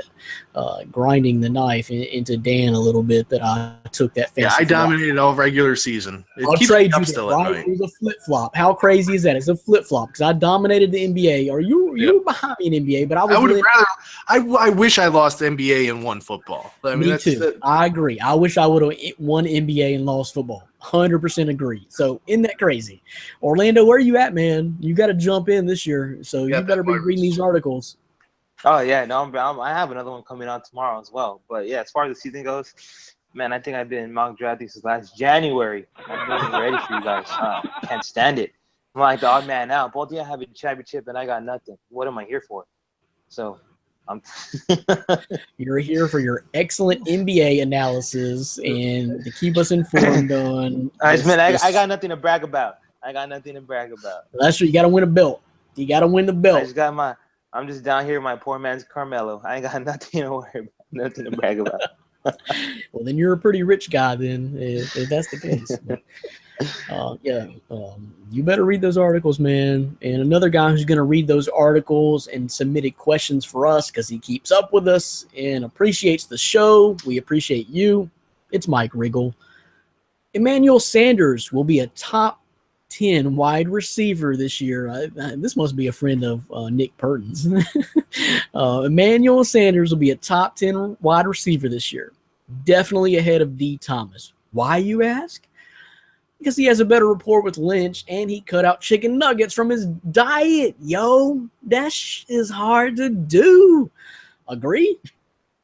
of grinding the knife into Dan a little bit that I took that fantasy. Yeah, I dominated all regular season. I'll trade you still at night. It was a flip-flop. How crazy is that? It's a flip-flop because I dominated the NBA. Or you were behind me in NBA, but I would rather. I wish I lost NBA and won football. I mean, me too. I agree. I wish I would have won NBA and lost football. 100% agree. So isn't that crazy? Orlando, where are you at, man? You got to jump in this year. So you better be reading these articles. Oh yeah, no, I have another one coming out tomorrow as well. But yeah, as far as the season goes, man, I think I've been mock drafting since last January. I'm getting ready for you guys. Can't stand it. I'm like the odd man out. Both of you have a championship and I got nothing. What am I here for? So you're here for your excellent NBA analysis and to keep us informed on. I got nothing to brag about. That's true. You got to win a belt. You got to win the belt. I'm just down here, my poor man's Carmelo. I ain't got nothing to worry about, nothing to brag about. Well, then you're a pretty rich guy. Then, if that's the case. You better read those articles, man. And another guy who's going to read those articles and submitted questions for us because he keeps up with us and appreciates the show. We appreciate you. It's Mike Riggle. Emmanuel Sanders will be a top 10 wide receiver this year. This must be a friend of Nick Purton's. Emmanuel Sanders will be a top 10 wide receiver this year. Definitely ahead of D. Thomas. Why, you ask? Because he has a better rapport with Lynch and he cut out chicken nuggets from his diet. Yo, that is hard to do. Agree?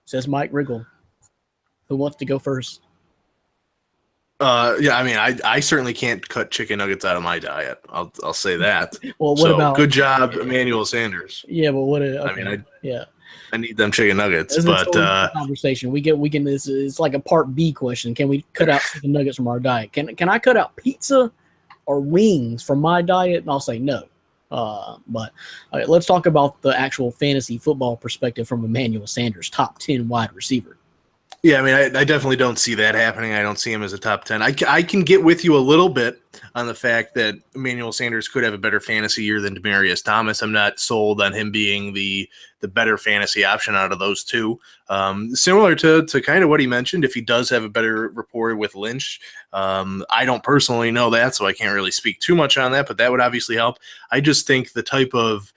Says Mike Riggle. Who wants to go first? I mean, I certainly can't cut chicken nuggets out of my diet. I'll say that. Well, what about good job, Emmanuel Sanders? Yeah, but what? Okay. I mean, I need them chicken nuggets, That's but conversation we can. It's like a part B question. Can we cut out chicken nuggets from our diet? Can I cut out pizza or wings from my diet? And I'll say no. But let's talk about the actual fantasy football perspective from Emmanuel Sanders, top 10 wide receiver. Yeah, I mean, I definitely don't see that happening. I don't see him as a top 10. I can get with you a little bit on the fact that Emmanuel Sanders could have a better fantasy year than Demaryius Thomas. I'm not sold on him being the better fantasy option out of those two. Similar to kind of what he mentioned, if he does have a better rapport with Lynch, I don't personally know that, so I can't really speak too much on that, but that would obviously help. I just think the type of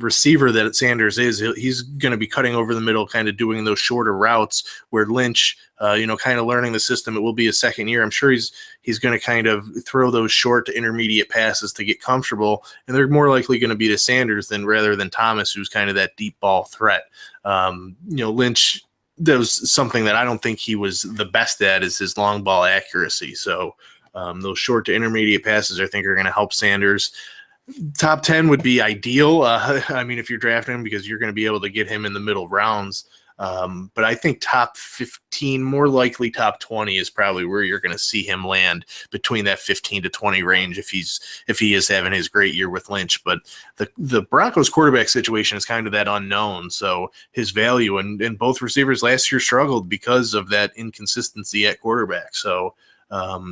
receiver that Sanders is, he's going to be cutting over the middle, kind of doing those shorter routes where Lynch, kind of learning the system. It will be his second year. I'm sure he's going to kind of throw those short to intermediate passes to get comfortable, and they're more likely going to be to Sanders rather than Thomas, who's kind of that deep ball threat. Lynch does something that I don't think he was the best at, is his long ball accuracy. So those short to intermediate passes, I think, are going to help Sanders. Top 10 would be ideal. I mean, if you're drafting him, because you're going to be able to get him in the middle rounds. But I think top 15, more likely top 20, is probably where you're going to see him land, between that 15 to 20 range, if he is having his great year with Lynch. But the Broncos quarterback situation is kind of that unknown. So his value, and both receivers last year struggled because of that inconsistency at quarterback. So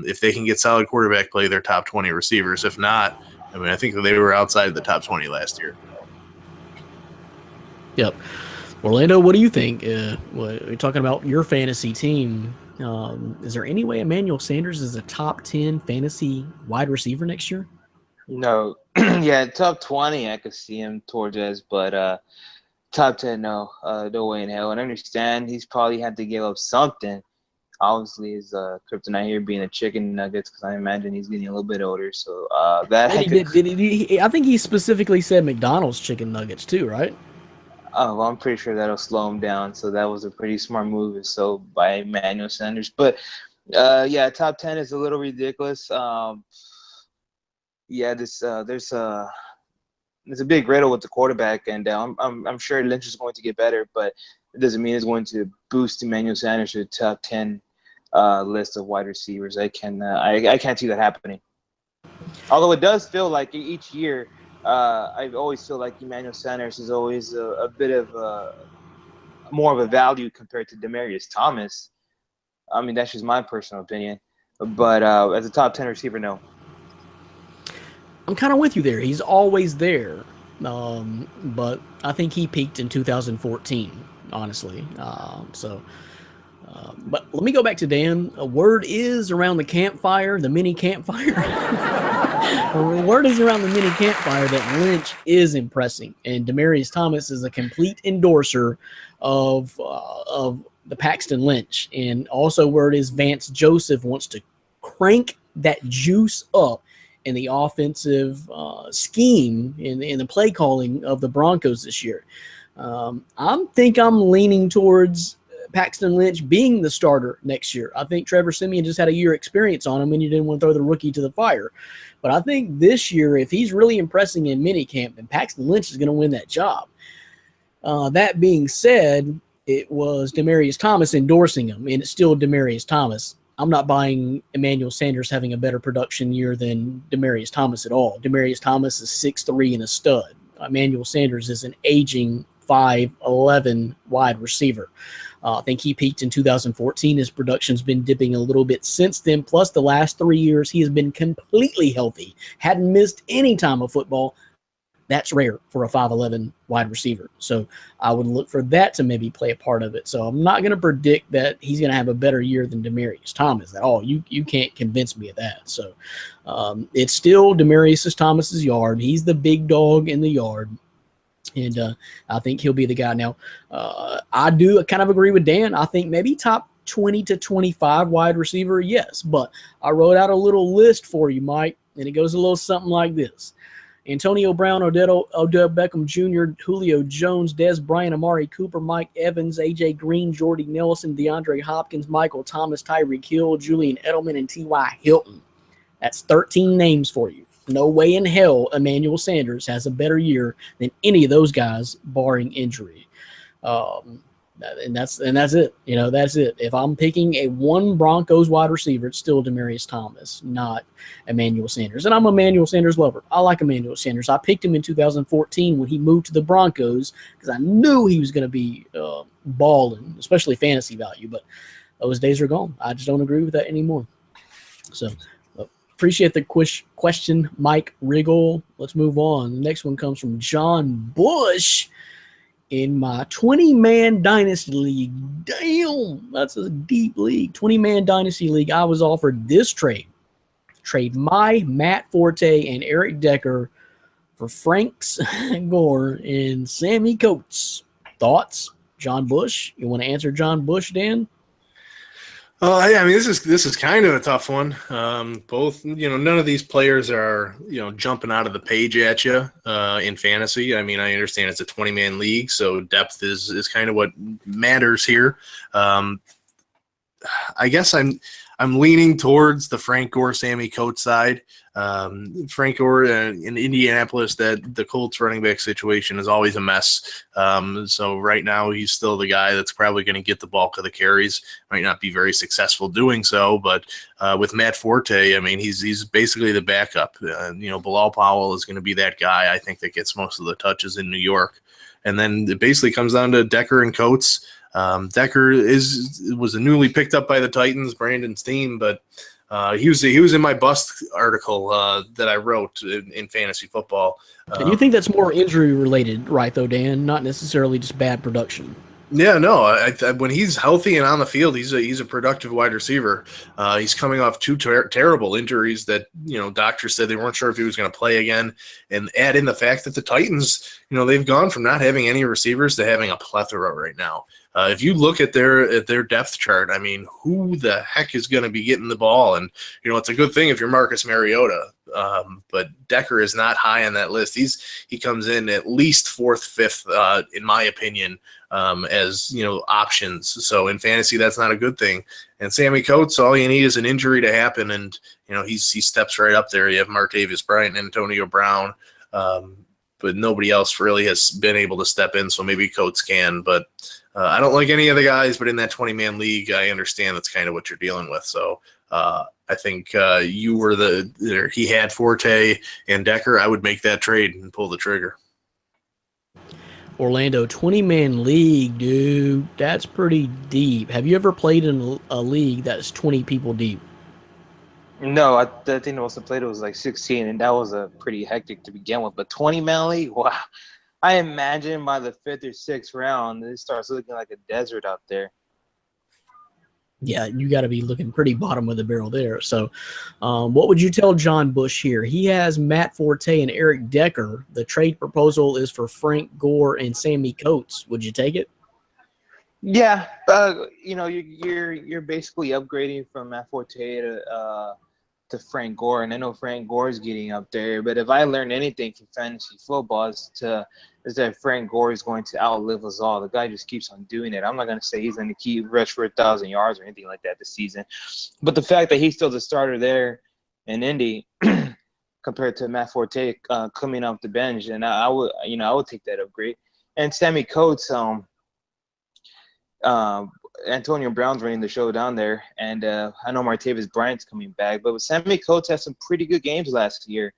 if they can get solid quarterback play, they're top 20 receivers. If not, I mean, I think they were outside the top 20 last year. Yep. Orlando, what do you think? We're talking about your fantasy team. Is there any way Emmanuel Sanders is a top 10 fantasy wide receiver next year? No. Yeah, top 20, I could see him towards us, but top 10, no. No way in hell. And I understand he's probably had to give up something. Obviously, his kryptonite here being the chicken nuggets, because I imagine he's getting a little bit older. So that I think he specifically said McDonald's chicken nuggets too, right? Oh, well, I'm pretty sure that'll slow him down. So that was a pretty smart move, so by Emmanuel Sanders. But yeah, top 10 is a little ridiculous. Yeah, there's a big riddle with the quarterback, and I'm sure Lynch is going to get better, but it doesn't mean it's going to boost Emmanuel Sanders to the top 10 list of wide receivers. I can't see that happening. Although it does feel like each year, I always feel like Emmanuel Sanders is always a bit of more of a value compared to Demaryius Thomas. I mean, that's just my personal opinion. But as a top 10 receiver, no. I'm kind of with you there. He's always there. But I think he peaked in 2014, honestly. But let me go back to Dan. A word is around the campfire, the mini campfire. A word is around the mini campfire that Lynch is impressing, and Demaryius Thomas is a complete endorser of the Paxton Lynch. And also, word is Vance Joseph wants to crank that juice up in the offensive scheme in the play calling of the Broncos this year. I'm leaning towards Paxton Lynch being the starter next year. I think Trevor Siemian just had a year experience on him, and you didn't want to throw the rookie to the fire. But I think this year, if he's really impressing in minicamp, then Paxton Lynch is going to win that job. That being said, it was Demaryius Thomas endorsing him, and it's still Demaryius Thomas. I'm not buying Emmanuel Sanders having a better production year than Demaryius Thomas at all. Demaryius Thomas is 6'3" and a stud. Emmanuel Sanders is an aging 5'11" wide receiver. I think he peaked in 2014. His production's been dipping a little bit since then. Plus, the last 3 years, he has been completely healthy. Hadn't missed any time of football. That's rare for a 5'11" wide receiver. So I would look for that to maybe play a part of it. So I'm not going to predict that he's going to have a better year than Demaryius Thomas at all. You can't convince me of that. So it's still Demaryius Thomas's yard. He's the big dog in the yard. And I think he'll be the guy. Now, I do kind of agree with Dan. I think maybe top 20 to 25 wide receiver, yes. But I wrote out a little list for you, Mike, and it goes a little something like this. Antonio Brown, Odell Beckham Jr., Julio Jones, Dez Bryant, Amari Cooper, Mike Evans, A.J. Green, Jordy Nelson, DeAndre Hopkins, Michael Thomas, Tyreek Hill, Julian Edelman, and T.Y. Hilton. That's 13 names for you. No way in hell Emmanuel Sanders has a better year than any of those guys, barring injury. And that's it. That's it. If I'm picking a one Broncos wide receiver, it's still Demaryius Thomas, not Emmanuel Sanders. And I'm a Emmanuel Sanders lover. I like Emmanuel Sanders. I picked him in 2014 when he moved to the Broncos because I knew he was going to be balling, especially fantasy value. But those days are gone. I just don't agree with that anymore. So appreciate the question, Mike Riggle. Let's move on. The next one comes from John Bush. In my 20-man dynasty league, damn, that's a deep league. 20-man dynasty league, I was offered this trade. Trade my Matt Forte and Eric Decker for Franks Gore and Sammy Coates. Thoughts? John Bush? You want to answer John Bush, Dan? Yeah, I mean, this is kind of a tough one. Both, none of these players are, jumping out of the page at you in fantasy. I mean, I understand it's a 20-man league, so depth is kind of what matters here. I guess I'm leaning towards the Frank Gore, Sammy Coates side. Frank Gore in Indianapolis, that the Colts running back situation is always a mess. So right now he's still the guy that's probably going to get the bulk of the carries. Might not be very successful doing so, but with Matt Forte, I mean, he's basically the backup. Bilal Powell is going to be that guy, I think, that gets most of the touches in New York. And then it basically comes down to Decker and Coates. Decker was newly picked up by the Titans, Brandon's team, but he was in my bust article that I wrote in fantasy football. And you think that's more injury related, right? Though, Dan, not necessarily just bad production. Yeah, no. When he's healthy and on the field, he's a productive wide receiver. He's coming off two terrible injuries that doctors said they weren't sure if he was going to play again. And add in the fact that the Titans, they've gone from not having any receivers to having a plethora right now. If you look at their depth chart, I mean, who the heck is going to be getting the ball? And it's a good thing if you're Marcus Mariota, but Decker is not high on that list. He comes in at least fourth, fifth, in my opinion, as options. So in fantasy, that's not a good thing. And Sammy Coates, all you need is an injury to happen, and he steps right up there. You have Martavis Bryant, Antonio Brown, but nobody else really has been able to step in. So maybe Coates can, but. I don't like any of the guys, but in that 20-man league, I understand that's kind of what you're dealing with. So I think you were he had Forte and Decker. I would make that trade and pull the trigger. Orlando, 20-man league, dude. That's pretty deep. Have you ever played in a league that's 20 people deep? No, I think the most I played was like 16, and that was pretty hectic to begin with. But 20-man league, wow. I imagine by the 5th or 6th round, it starts looking like a desert out there. Yeah, you got to be looking pretty bottom of the barrel there. So what would you tell John Bush here? He has Matt Forte and Eric Decker. The trade proposal is for Frank Gore and Sammy Coates. Would you take it? Yeah, you're basically upgrading from Matt Forte to Frank Gore, and I know Frank Gore is getting up there. But if I learned anything from fantasy football, is that Frank Gore is going to outlive us all. The guy just keeps on doing it. I'm not going to say he's going to keep rush for 1,000 yards or anything like that this season, but the fact that he's still the starter there in Indy compared to Matt Forte coming off the bench, and I would take that upgrade. And Sammy Coates, Antonio Brown's running the show down there, and I know Martavis Bryant's coming back, but Sammy Coates had some pretty good games last year.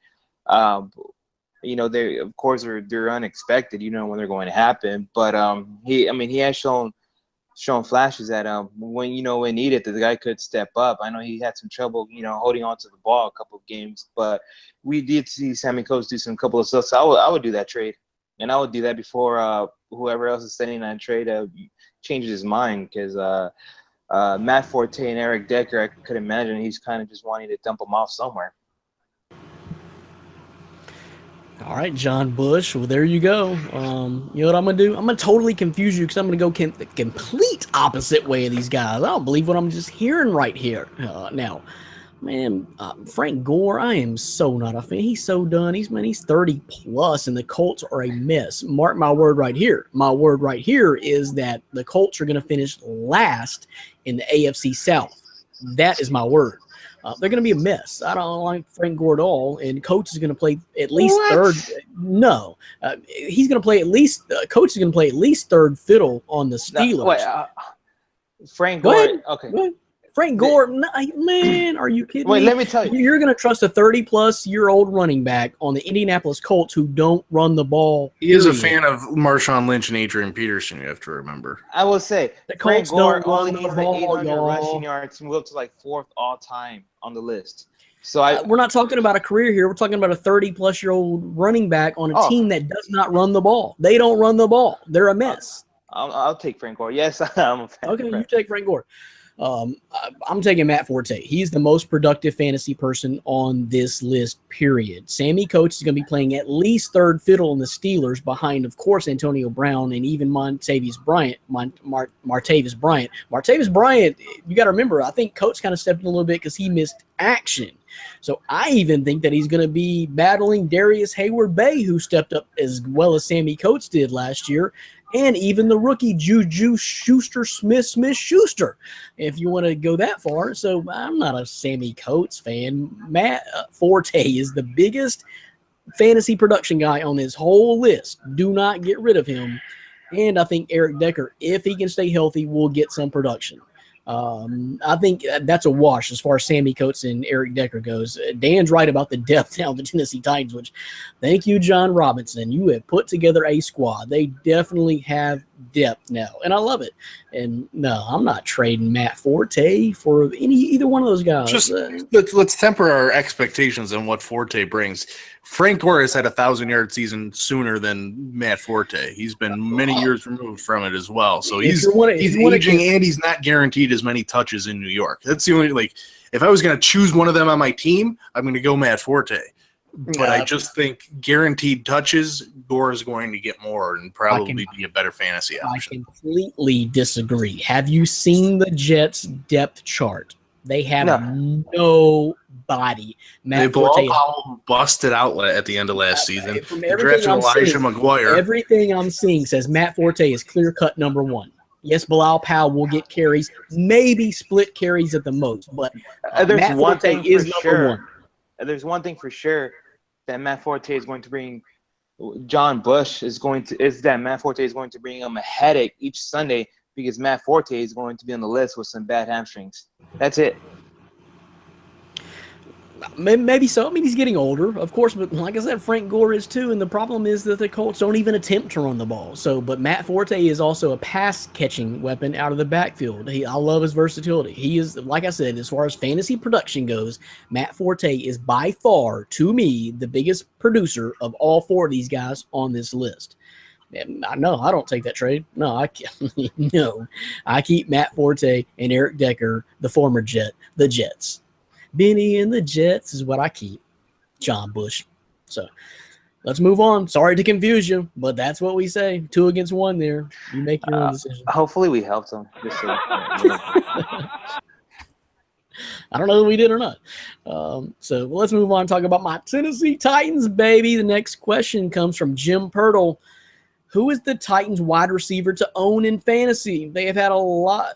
They of course they're unexpected, when they're going to happen, but he has shown flashes that when needed, that the guy could step up. I know he had some trouble, holding on to the ball a couple of games, but we did see Sammy Coates do some couple of stuff. So I would do that trade, and I would do that before whoever else is sending that trade changes his mind, because Matt Forte and Eric Decker, I could imagine he's kind of just wanting to dump them off somewhere. All right, John Bush. Well, there you go. You know what I'm going to do? I'm going to totally confuse you because I'm going to go the complete opposite way of these guys. I don't believe what I'm just hearing right here. Now, man, Frank Gore, I am so not a fan. He's so done. He's 30 plus, and the Colts are a mess. Mark my word right here. My word right here is that the Colts are going to finish last in the AFC South. That is my word. they're going to be a mess. I don't like Frank Gore at all, and Coach is going to play at least What? third. No, he's going to play at least. Coach is going to play at least third fiddle on the Steelers. No, wait, Frank Go Gore. ahead. Okay. Go ahead. Frank Gore, man, are you kidding Wait, me? let me tell you. You're going to trust a 30-plus-year-old running back on the Indianapolis Colts who don't run the ball. He is a period. fan of Marshawn Lynch and Adrian Peterson, you have to remember. I will say The Frank Colts Gore don't only run needs the like ball, 800 y'all. rushing yards to move up to like 4th all time on the list. So We're not talking about a career here. We're talking about a 30-plus-year-old running back on a team that does not run the ball. They don't run the ball. They're a mess. I'll take Frank Gore. Yes, I'm a fan. Okay, you take Frank Gore. I'm taking Matt Forte. He's the most productive fantasy person on this list, period. Sammy Coates is going to be playing at least third fiddle in the Steelers behind, of course, Antonio Brown and even Martavis Bryant. Martavis Bryant, you got to remember, I think Coates kind of stepped in a little bit because he missed action. So I even think that he's going to be battling Darius Hayward-Bay, who stepped up as well as Sammy Coates did last year, and even the rookie Juju Smith-Schuster, if you want to go that far. So I'm not a Sammy Coates fan. Matt Forte is the biggest fantasy production guy on this whole list. Do not get rid of him. And I think Eric Decker, if he can stay healthy, will get some production. I think that's a wash as far as Sammy Coates and Eric Decker goes. Dan's right about the depth now of the Tennessee Titans, which thank you, John Robinson. You have put together a squad. They definitely have depth now, and I love it. And no, I'm not trading Matt Forte for either one of those guys. Just let's temper our expectations on what Forte brings. Frank Gore has had a 1,000-yard season sooner than Matt Forte. He's been many years removed from it as well. So he's aging, and he's not guaranteed as many touches in New York. That's the only if I was going to choose one of them on my team, I'm going to go Matt Forte. But I just think guaranteed touches, Gore is going to get more and probably be a better fantasy option. I completely disagree. Have you seen the Jets' depth chart? They have nobody. Matt Forte busted out at the end of last season. From drafted Elijah McGuire. Everything I'm seeing says Matt Forte is clear-cut number one. Yes, Bilal Powell will get carries, maybe split carries at the most, but Matt Forte is number one. There's one thing for sure that Matt Forte is going to bring. John Bush is that Matt Forte is going to bring him a headache each Sunday because Matt Forte is going to be on the list with some bad hamstrings. That's it. Maybe so. I mean, he's getting older, of course, but like I said, Frank Gore is too, and the problem is that the Colts don't even attempt to run the ball. But Matt Forte is also a pass-catching weapon out of the backfield. I love his versatility. He is, like I said, as far as fantasy production goes, Matt Forte is by far, to me, the biggest producer of all four of these guys on this list. No, I don't take that trade. No, I can't. No, I keep Matt Forte and Eric Decker, the former Jet, the Jets. Benny and the Jets is what I keep. John Bush. So let's move on. Sorry to confuse you, but that's what we say. 2 against 1 there. You make your own decision. Hopefully we helped them. I don't know if we did or not. So let's move on and talk about my Tennessee Titans, baby. The next question comes from Jim Pirtle. Who is the Titans wide receiver to own in fantasy? They have a lot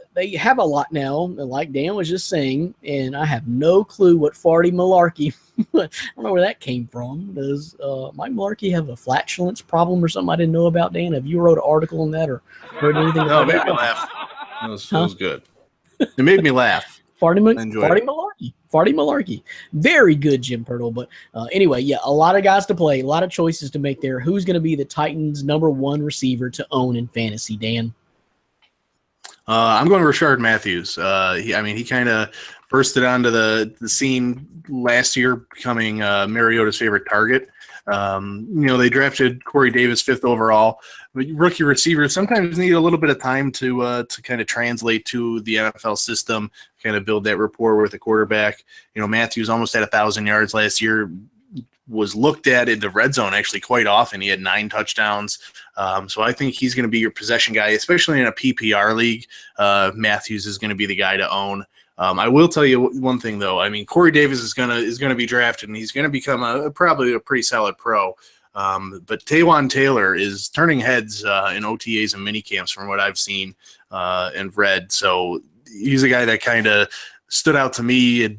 now, like Dan was just saying, and I have no clue what Farty Malarkey, I don't know where that came from. Does Mike Malarkey have a flatulence problem or something I didn't know about, Dan? Have you wrote an article on that or heard anything about that? No, it made me laugh. It was good. It made me laugh. Farty Malarkey. Very good, Jim Pirtle. But anyway, yeah, a lot of guys to play, a lot of choices to make there. Who's going to be the Titans' number one receiver to own in fantasy, Dan? I'm going Rashard Matthews. He kind of bursted onto the scene last year, becoming Mariota's favorite target. They drafted Corey Davis 5th overall. Rookie receivers sometimes need a little bit of time to kind of translate to the NFL system, kind of build that rapport with the quarterback. Matthews almost had 1,000 yards last year, was looked at in the red zone actually quite often. He had 9 touchdowns. So I think he's going to be your possession guy, especially in a PPR league. Matthews is going to be the guy to own. I will tell you one thing, though. I mean, Corey Davis is gonna be drafted, and he's going to become probably a pretty solid pro. But Taywan Taylor is turning heads in OTAs and minicamps from what I've seen and read. So he's a guy that kind of stood out to me,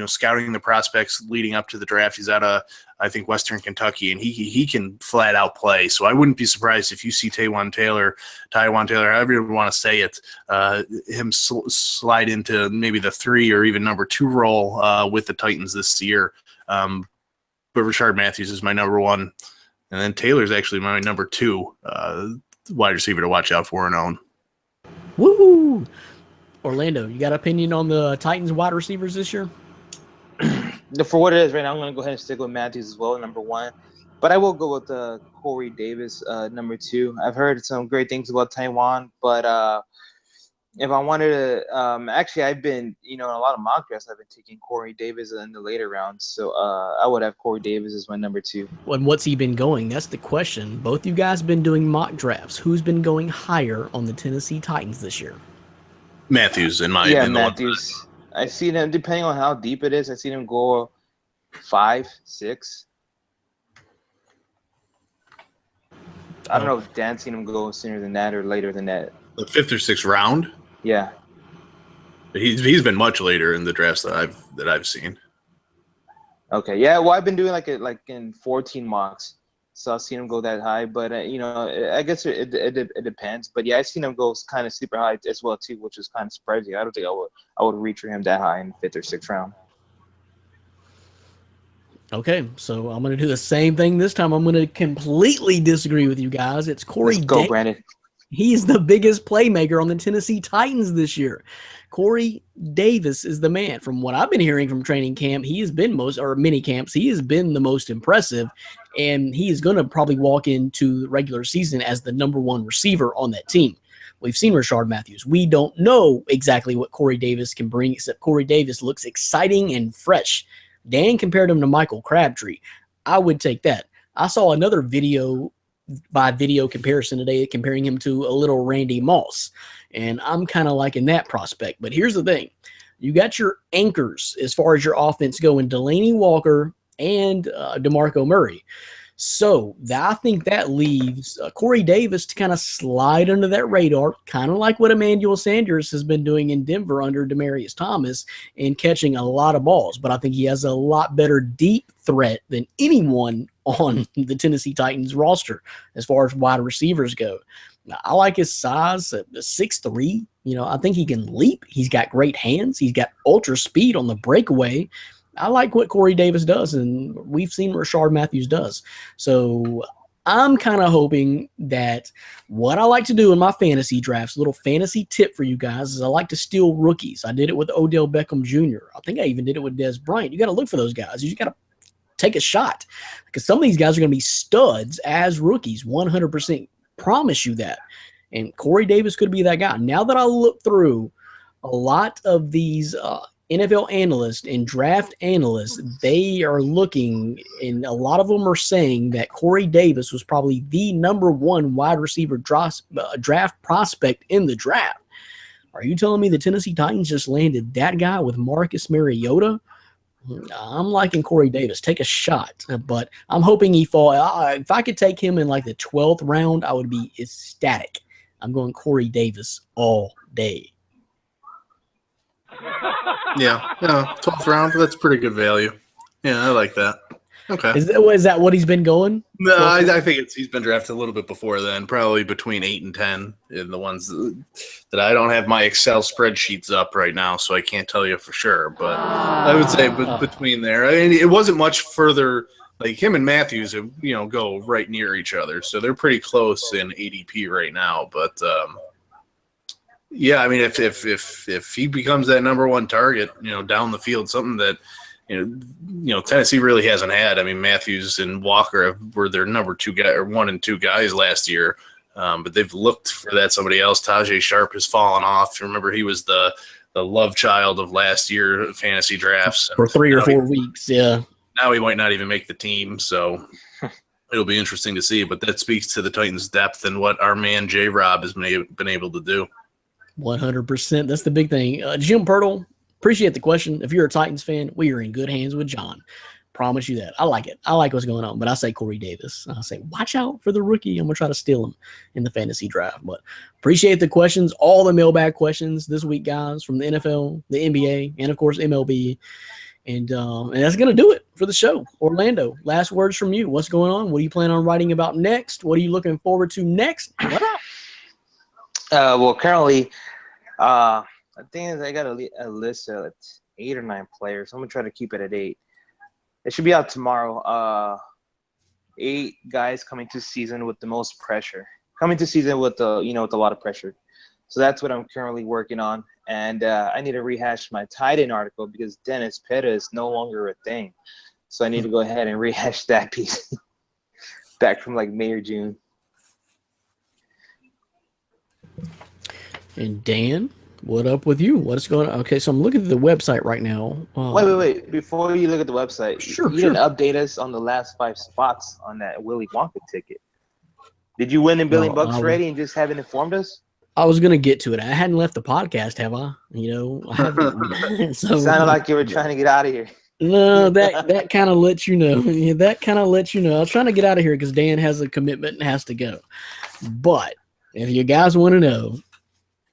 scouting the prospects leading up to the draft. He's out of, I think, Western Kentucky, and he can flat out play. So I wouldn't be surprised if you see Taiwan Taylor, however you want to say it, him slide into maybe the 3 or even number 2 role with the Titans this year. But Rashard Matthews is my number 1, and then Taylor's actually my number 2 wide receiver to watch out for and own. Woo! Orlando, you got an opinion on the Titans wide receivers this year? For what it is right now, I'm going to go ahead and stick with Matthews as well, number 1. But I will go with Corey Davis, number 2. I've heard some great things about Taiwan, but if I wanted to, actually, I've been, in a lot of mock drafts, I've been taking Corey Davis in the later rounds. So I would have Corey Davis as my number 2. And what's he been going? That's the question. Both you guys been doing mock drafts. Who's been going higher on the Tennessee Titans this year? Matthews, in my opinion. Matthews. I've seen him, depending on how deep it is, I've seen him go 5, 6. I don't know if Dan's seen him go sooner than that or later than that. The 5th or 6th round? Yeah. He's been much later in the drafts that I've seen. Okay. Yeah, well, I've been doing like in 14 mocks. So I've seen him go that high, but I guess it depends. But yeah, I've seen him go kind of super high as well too, which is kind of surprising. I don't think I would reach for him that high in the 5th or 6th round. Okay, so I'm going to do the same thing this time. I'm going to completely disagree with you guys. It's Corey Let's go, Brandon. He's the biggest playmaker on the Tennessee Titans this year. Corey Davis is the man. From what I've been hearing from training camp, he has been mini camps. He has been the most impressive, and he is going to probably walk into the regular season as the number 1 receiver on that team. We've seen Rashard Matthews. We don't know exactly what Corey Davis can bring, except Corey Davis looks exciting and fresh. Dan compared him to Michael Crabtree. I would take that. I saw another video comparison today comparing him to a little Randy Moss, and I'm kind of liking that prospect. But here's the thing. You got your anchors as far as your offense go in Delanie Walker and DeMarco Murray. So I think that leaves Corey Davis to kind of slide under that radar, kind of like what Emmanuel Sanders has been doing in Denver under Demaryius Thomas and catching a lot of balls. But I think he has a lot better deep threat than anyone on the Tennessee Titans roster as far as wide receivers go. Now, I like his size, 6'3". I think he can leap. He's got great hands. He's got ultra speed on the breakaway. I like what Corey Davis does, and we've seen what Rashard Matthews does. So I'm kind of hoping that what I like to do in my fantasy drafts, a little fantasy tip for you guys, is I like to steal rookies. I did it with Odell Beckham Jr. I think I even did it with Dez Bryant. You got to look for those guys. You got to take a shot because some of these guys are going to be studs as rookies, 100%. Promise you that. And Corey Davis could be that guy. Now that I look through a lot of these NFL analysts and draft analysts, they are looking, and a lot of them are saying that Corey Davis was probably the number 1 wide receiver draft prospect in the draft. Are you telling me the Tennessee Titans just landed that guy with Marcus Mariota? I'm liking Corey Davis. Take a shot, but I'm hoping he fall. If I could take him in like the 12th round, I would be ecstatic. I'm going Corey Davis all day. Yeah, 12th round. That's pretty good value. Yeah, I like that. Okay. Is that what he's been going? No, I think he's been drafted a little bit before then, probably between 8 and 10. In the ones that I don't have my Excel spreadsheets up right now, so I can't tell you for sure. But I would say between there. I mean, it wasn't much further. Like him and Matthews, go right near each other, so they're pretty close in ADP right now. But yeah, I mean, if he becomes that number 1 target, down the field, something that Tennessee really hasn't had. I mean, Matthews and Walker were their number 2 guy or 1 and 2 guys last year, but they've looked for that somebody else. Tajay Sharp has fallen off. Remember, he was the love child of last year fantasy drafts for 3 or 4 weeks. Yeah. Now he might not even make the team, so it'll be interesting to see. But that speaks to the Titans' depth and what our man J-Rob has been able to do. 100%. That's the big thing. Jim Pirtle, appreciate the question. If you're a Titans fan, we are in good hands with John. Promise you that. I like it. I like what's going on. But I say Corey Davis. I say watch out for the rookie. I'm gonna try to steal him in the fantasy draft. But appreciate the questions, all the mailbag questions this week, guys, from the NFL, the NBA, and of course MLB. And that's going to do it for the show. Orlando, last words from you. What's going on? What do you plan on writing about next? What are you looking forward to next? What up? Well, currently, I think I got a list of 8 or 9 players. I'm going to try to keep it at 8. It should be out tomorrow. 8 guys coming to season with the most pressure. Coming to season with with a lot of pressure. So that's what I'm currently working on. And I need to rehash my tight end article because Dennis Pitta is no longer a thing. So I need to go ahead and rehash that piece back from like May or June. And Dan, what up with you? What's going on? Okay, so I'm looking at the website right now. Wait. Before you look at the website, Sure, you didn't update us on the last 5 spots on that Willy Wonka ticket. Did you win in Billy Bucks already and just haven't informed us? I was going to get to it. I hadn't left the podcast, have I? I haven't. So, sounded like you were trying to get out of here. No, that kind of lets you know. Yeah, that kind of lets you know. I was trying to get out of here because Dan has a commitment and has to go. But if you guys want to know,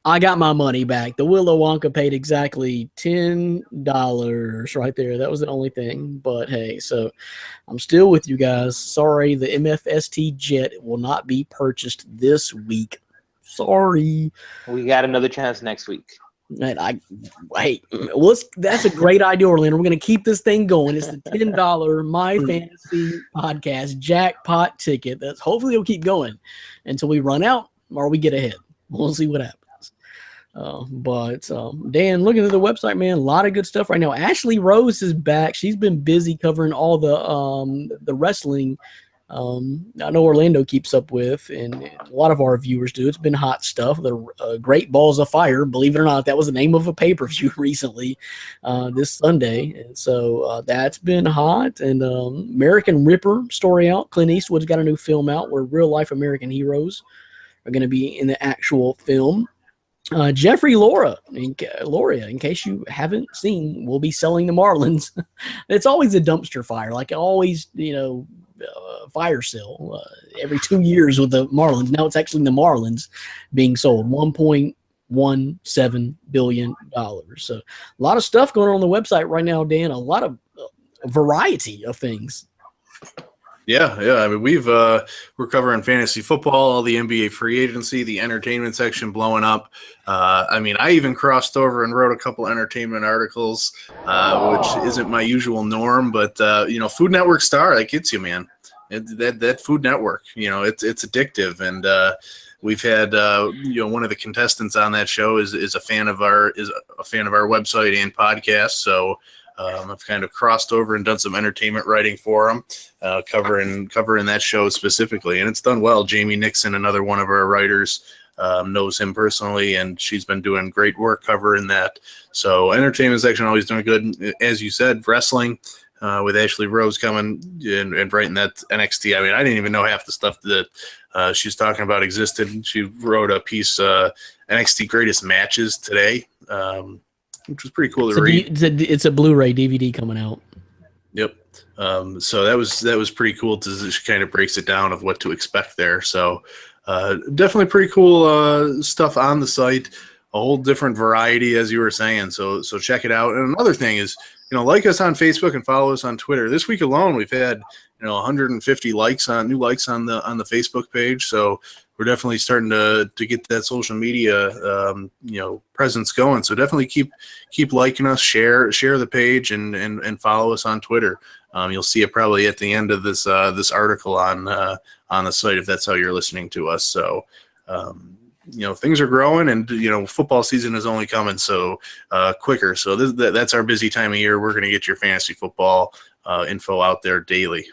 I got my money back. The Willy Wonka paid exactly $10 right there. That was the only thing. But hey, so I'm still with you guys. Sorry, the MFST jet will not be purchased this week. Sorry. We got another chance next week. And that's a great idea, Orlando. We're going to keep this thing going. It's the $10 My Fantasy Podcast jackpot ticket. That's hopefully it'll keep going until we run out or we get ahead. We'll see what happens. But Dan, looking at the website, man, a lot of good stuff right now. Ashley Rose is back. She's been busy covering all the wrestling. I know Orlando keeps up with, and a lot of our viewers do. It's been hot stuff. The Great Balls of Fire, believe it or not, that was the name of a pay-per-view recently this Sunday. And so that's been hot. And American Ripper story out. Clint Eastwood's got a new film out where real-life American heroes are going to be in the actual film. Jeffrey Loria, in case you haven't seen, will be selling the Marlins. It's always a dumpster fire, like always, fire sale every 2 years with the Marlins. Now it's actually the Marlins being sold, $1.17 billion. So a lot of stuff going on the website right now, Dan. A lot of variety of things. Yeah. I mean, we're covering fantasy football, all the NBA free agency, the entertainment section blowing up. I mean, I even crossed over and wrote a couple entertainment articles, which isn't my usual norm. But Food Network Star, that gets you, man. That Food Network, it's addictive, and we've had one of the contestants on that show is a fan of our website and podcast. So I've kind of crossed over and done some entertainment writing for him, covering that show specifically, and it's done well. Jamie Nixon, another one of our writers, knows him personally, and she's been doing great work covering that. So entertainment section always doing good. As you said, wrestling with Ashley Rose coming and writing that NXT. I mean, I didn't even know half the stuff that she's talking about existed. She wrote a piece, NXT Greatest Matches today, which was pretty cool to read. It's a Blu-ray DVD coming out. Yep. So that was pretty cool. She kind of breaks it down of what to expect there. So definitely pretty cool stuff on the site. A whole different variety, as you were saying. So check it out. And another thing is, like us on Facebook and follow us on Twitter. This week alone, we've had 150 new likes on the Facebook page. So we're definitely starting to get that social media presence going. So definitely keep liking us, share the page, and follow us on Twitter. You'll see it probably at the end of this article on the site if that's how you're listening to us. So things are growing, and football season is only coming so quicker. So that's our busy time of year. We're going to get your fantasy football info out there daily.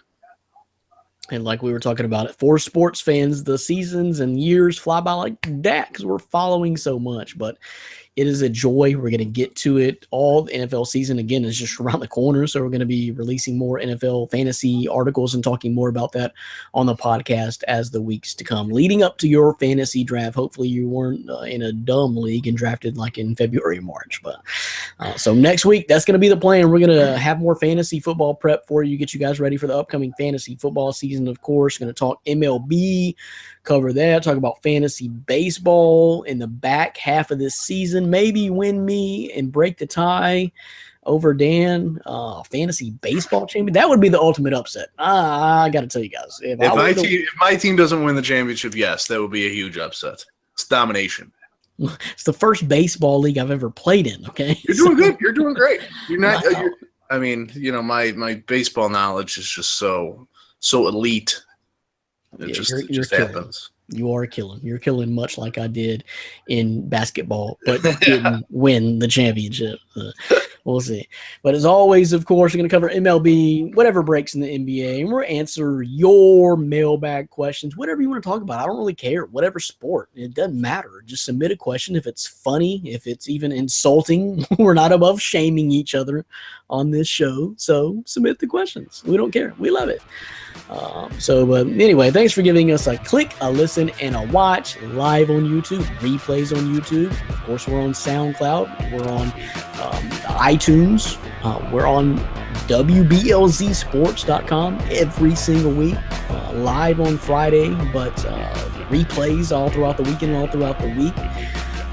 And like we were talking about it, for sports fans, the seasons and years fly by like that because we're following so much. But It is a joy. We're going to get to it. All the NFL season, again, is just around the corner. So we're going to be releasing more NFL fantasy articles and talking more about that on the podcast as the weeks to come. Leading up to your fantasy draft, hopefully you weren't in a dumb league and drafted like in February or March. But so next week, that's going to be the plan. We're going to have more fantasy football prep for you, get you guys ready for the upcoming fantasy football season, of course. Going to talk MLB, cover that, talk about fantasy baseball in the back half of this season, maybe win me and break the tie over Dan, fantasy baseball champion. That would be the ultimate upset. I got to tell you guys. If my team doesn't win the championship, yes, that would be a huge upset. It's domination. It's the first baseball league I've ever played in, okay? You're doing good. You're doing great. You're not my baseball knowledge is just so elite. It just happens. You are killing. You're killing much like I did in basketball, but didn't win the championship. We'll see. But as always, of course, we're going to cover MLB, whatever breaks in the NBA, and we'll answer your mailbag questions, whatever you want to talk about. I don't really care. Whatever sport. It doesn't matter. Just submit a question. If it's funny, if it's even insulting, we're not above shaming each other on this show. So submit the questions. We don't care. We love it. But anyway, thanks for giving us a click, a listen, and a watch live on YouTube, replays on YouTube. Of course, we're on SoundCloud. We're on iTunes. We're on WBLZsports.com every single week, live on Friday, but replays all throughout the weekend, all throughout the week.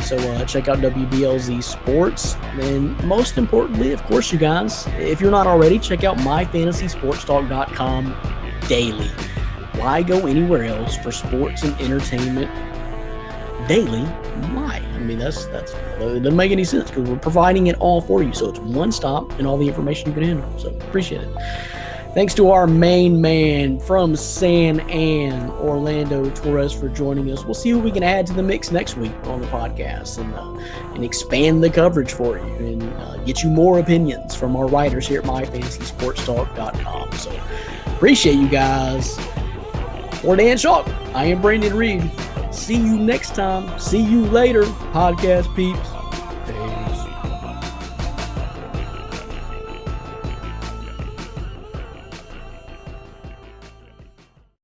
So check out WBLZ Sports. And most importantly, of course, you guys, if you're not already, check out myfantasysportstalk.com daily. Why go anywhere else for sports and entertainment daily? Why? I mean, that doesn't make any sense because we're providing it all for you. So it's one stop and all the information you can handle. So appreciate it. Thanks to our main man from San Ann, Orlando Torres, for joining us. We'll see who we can add to the mix next week on the podcast and expand the coverage for you and get you more opinions from our writers here at myfantasysportstalk.com. So appreciate you guys. For Dan Schalk, I am Brandon Reed. See you next time. See you later, podcast peeps.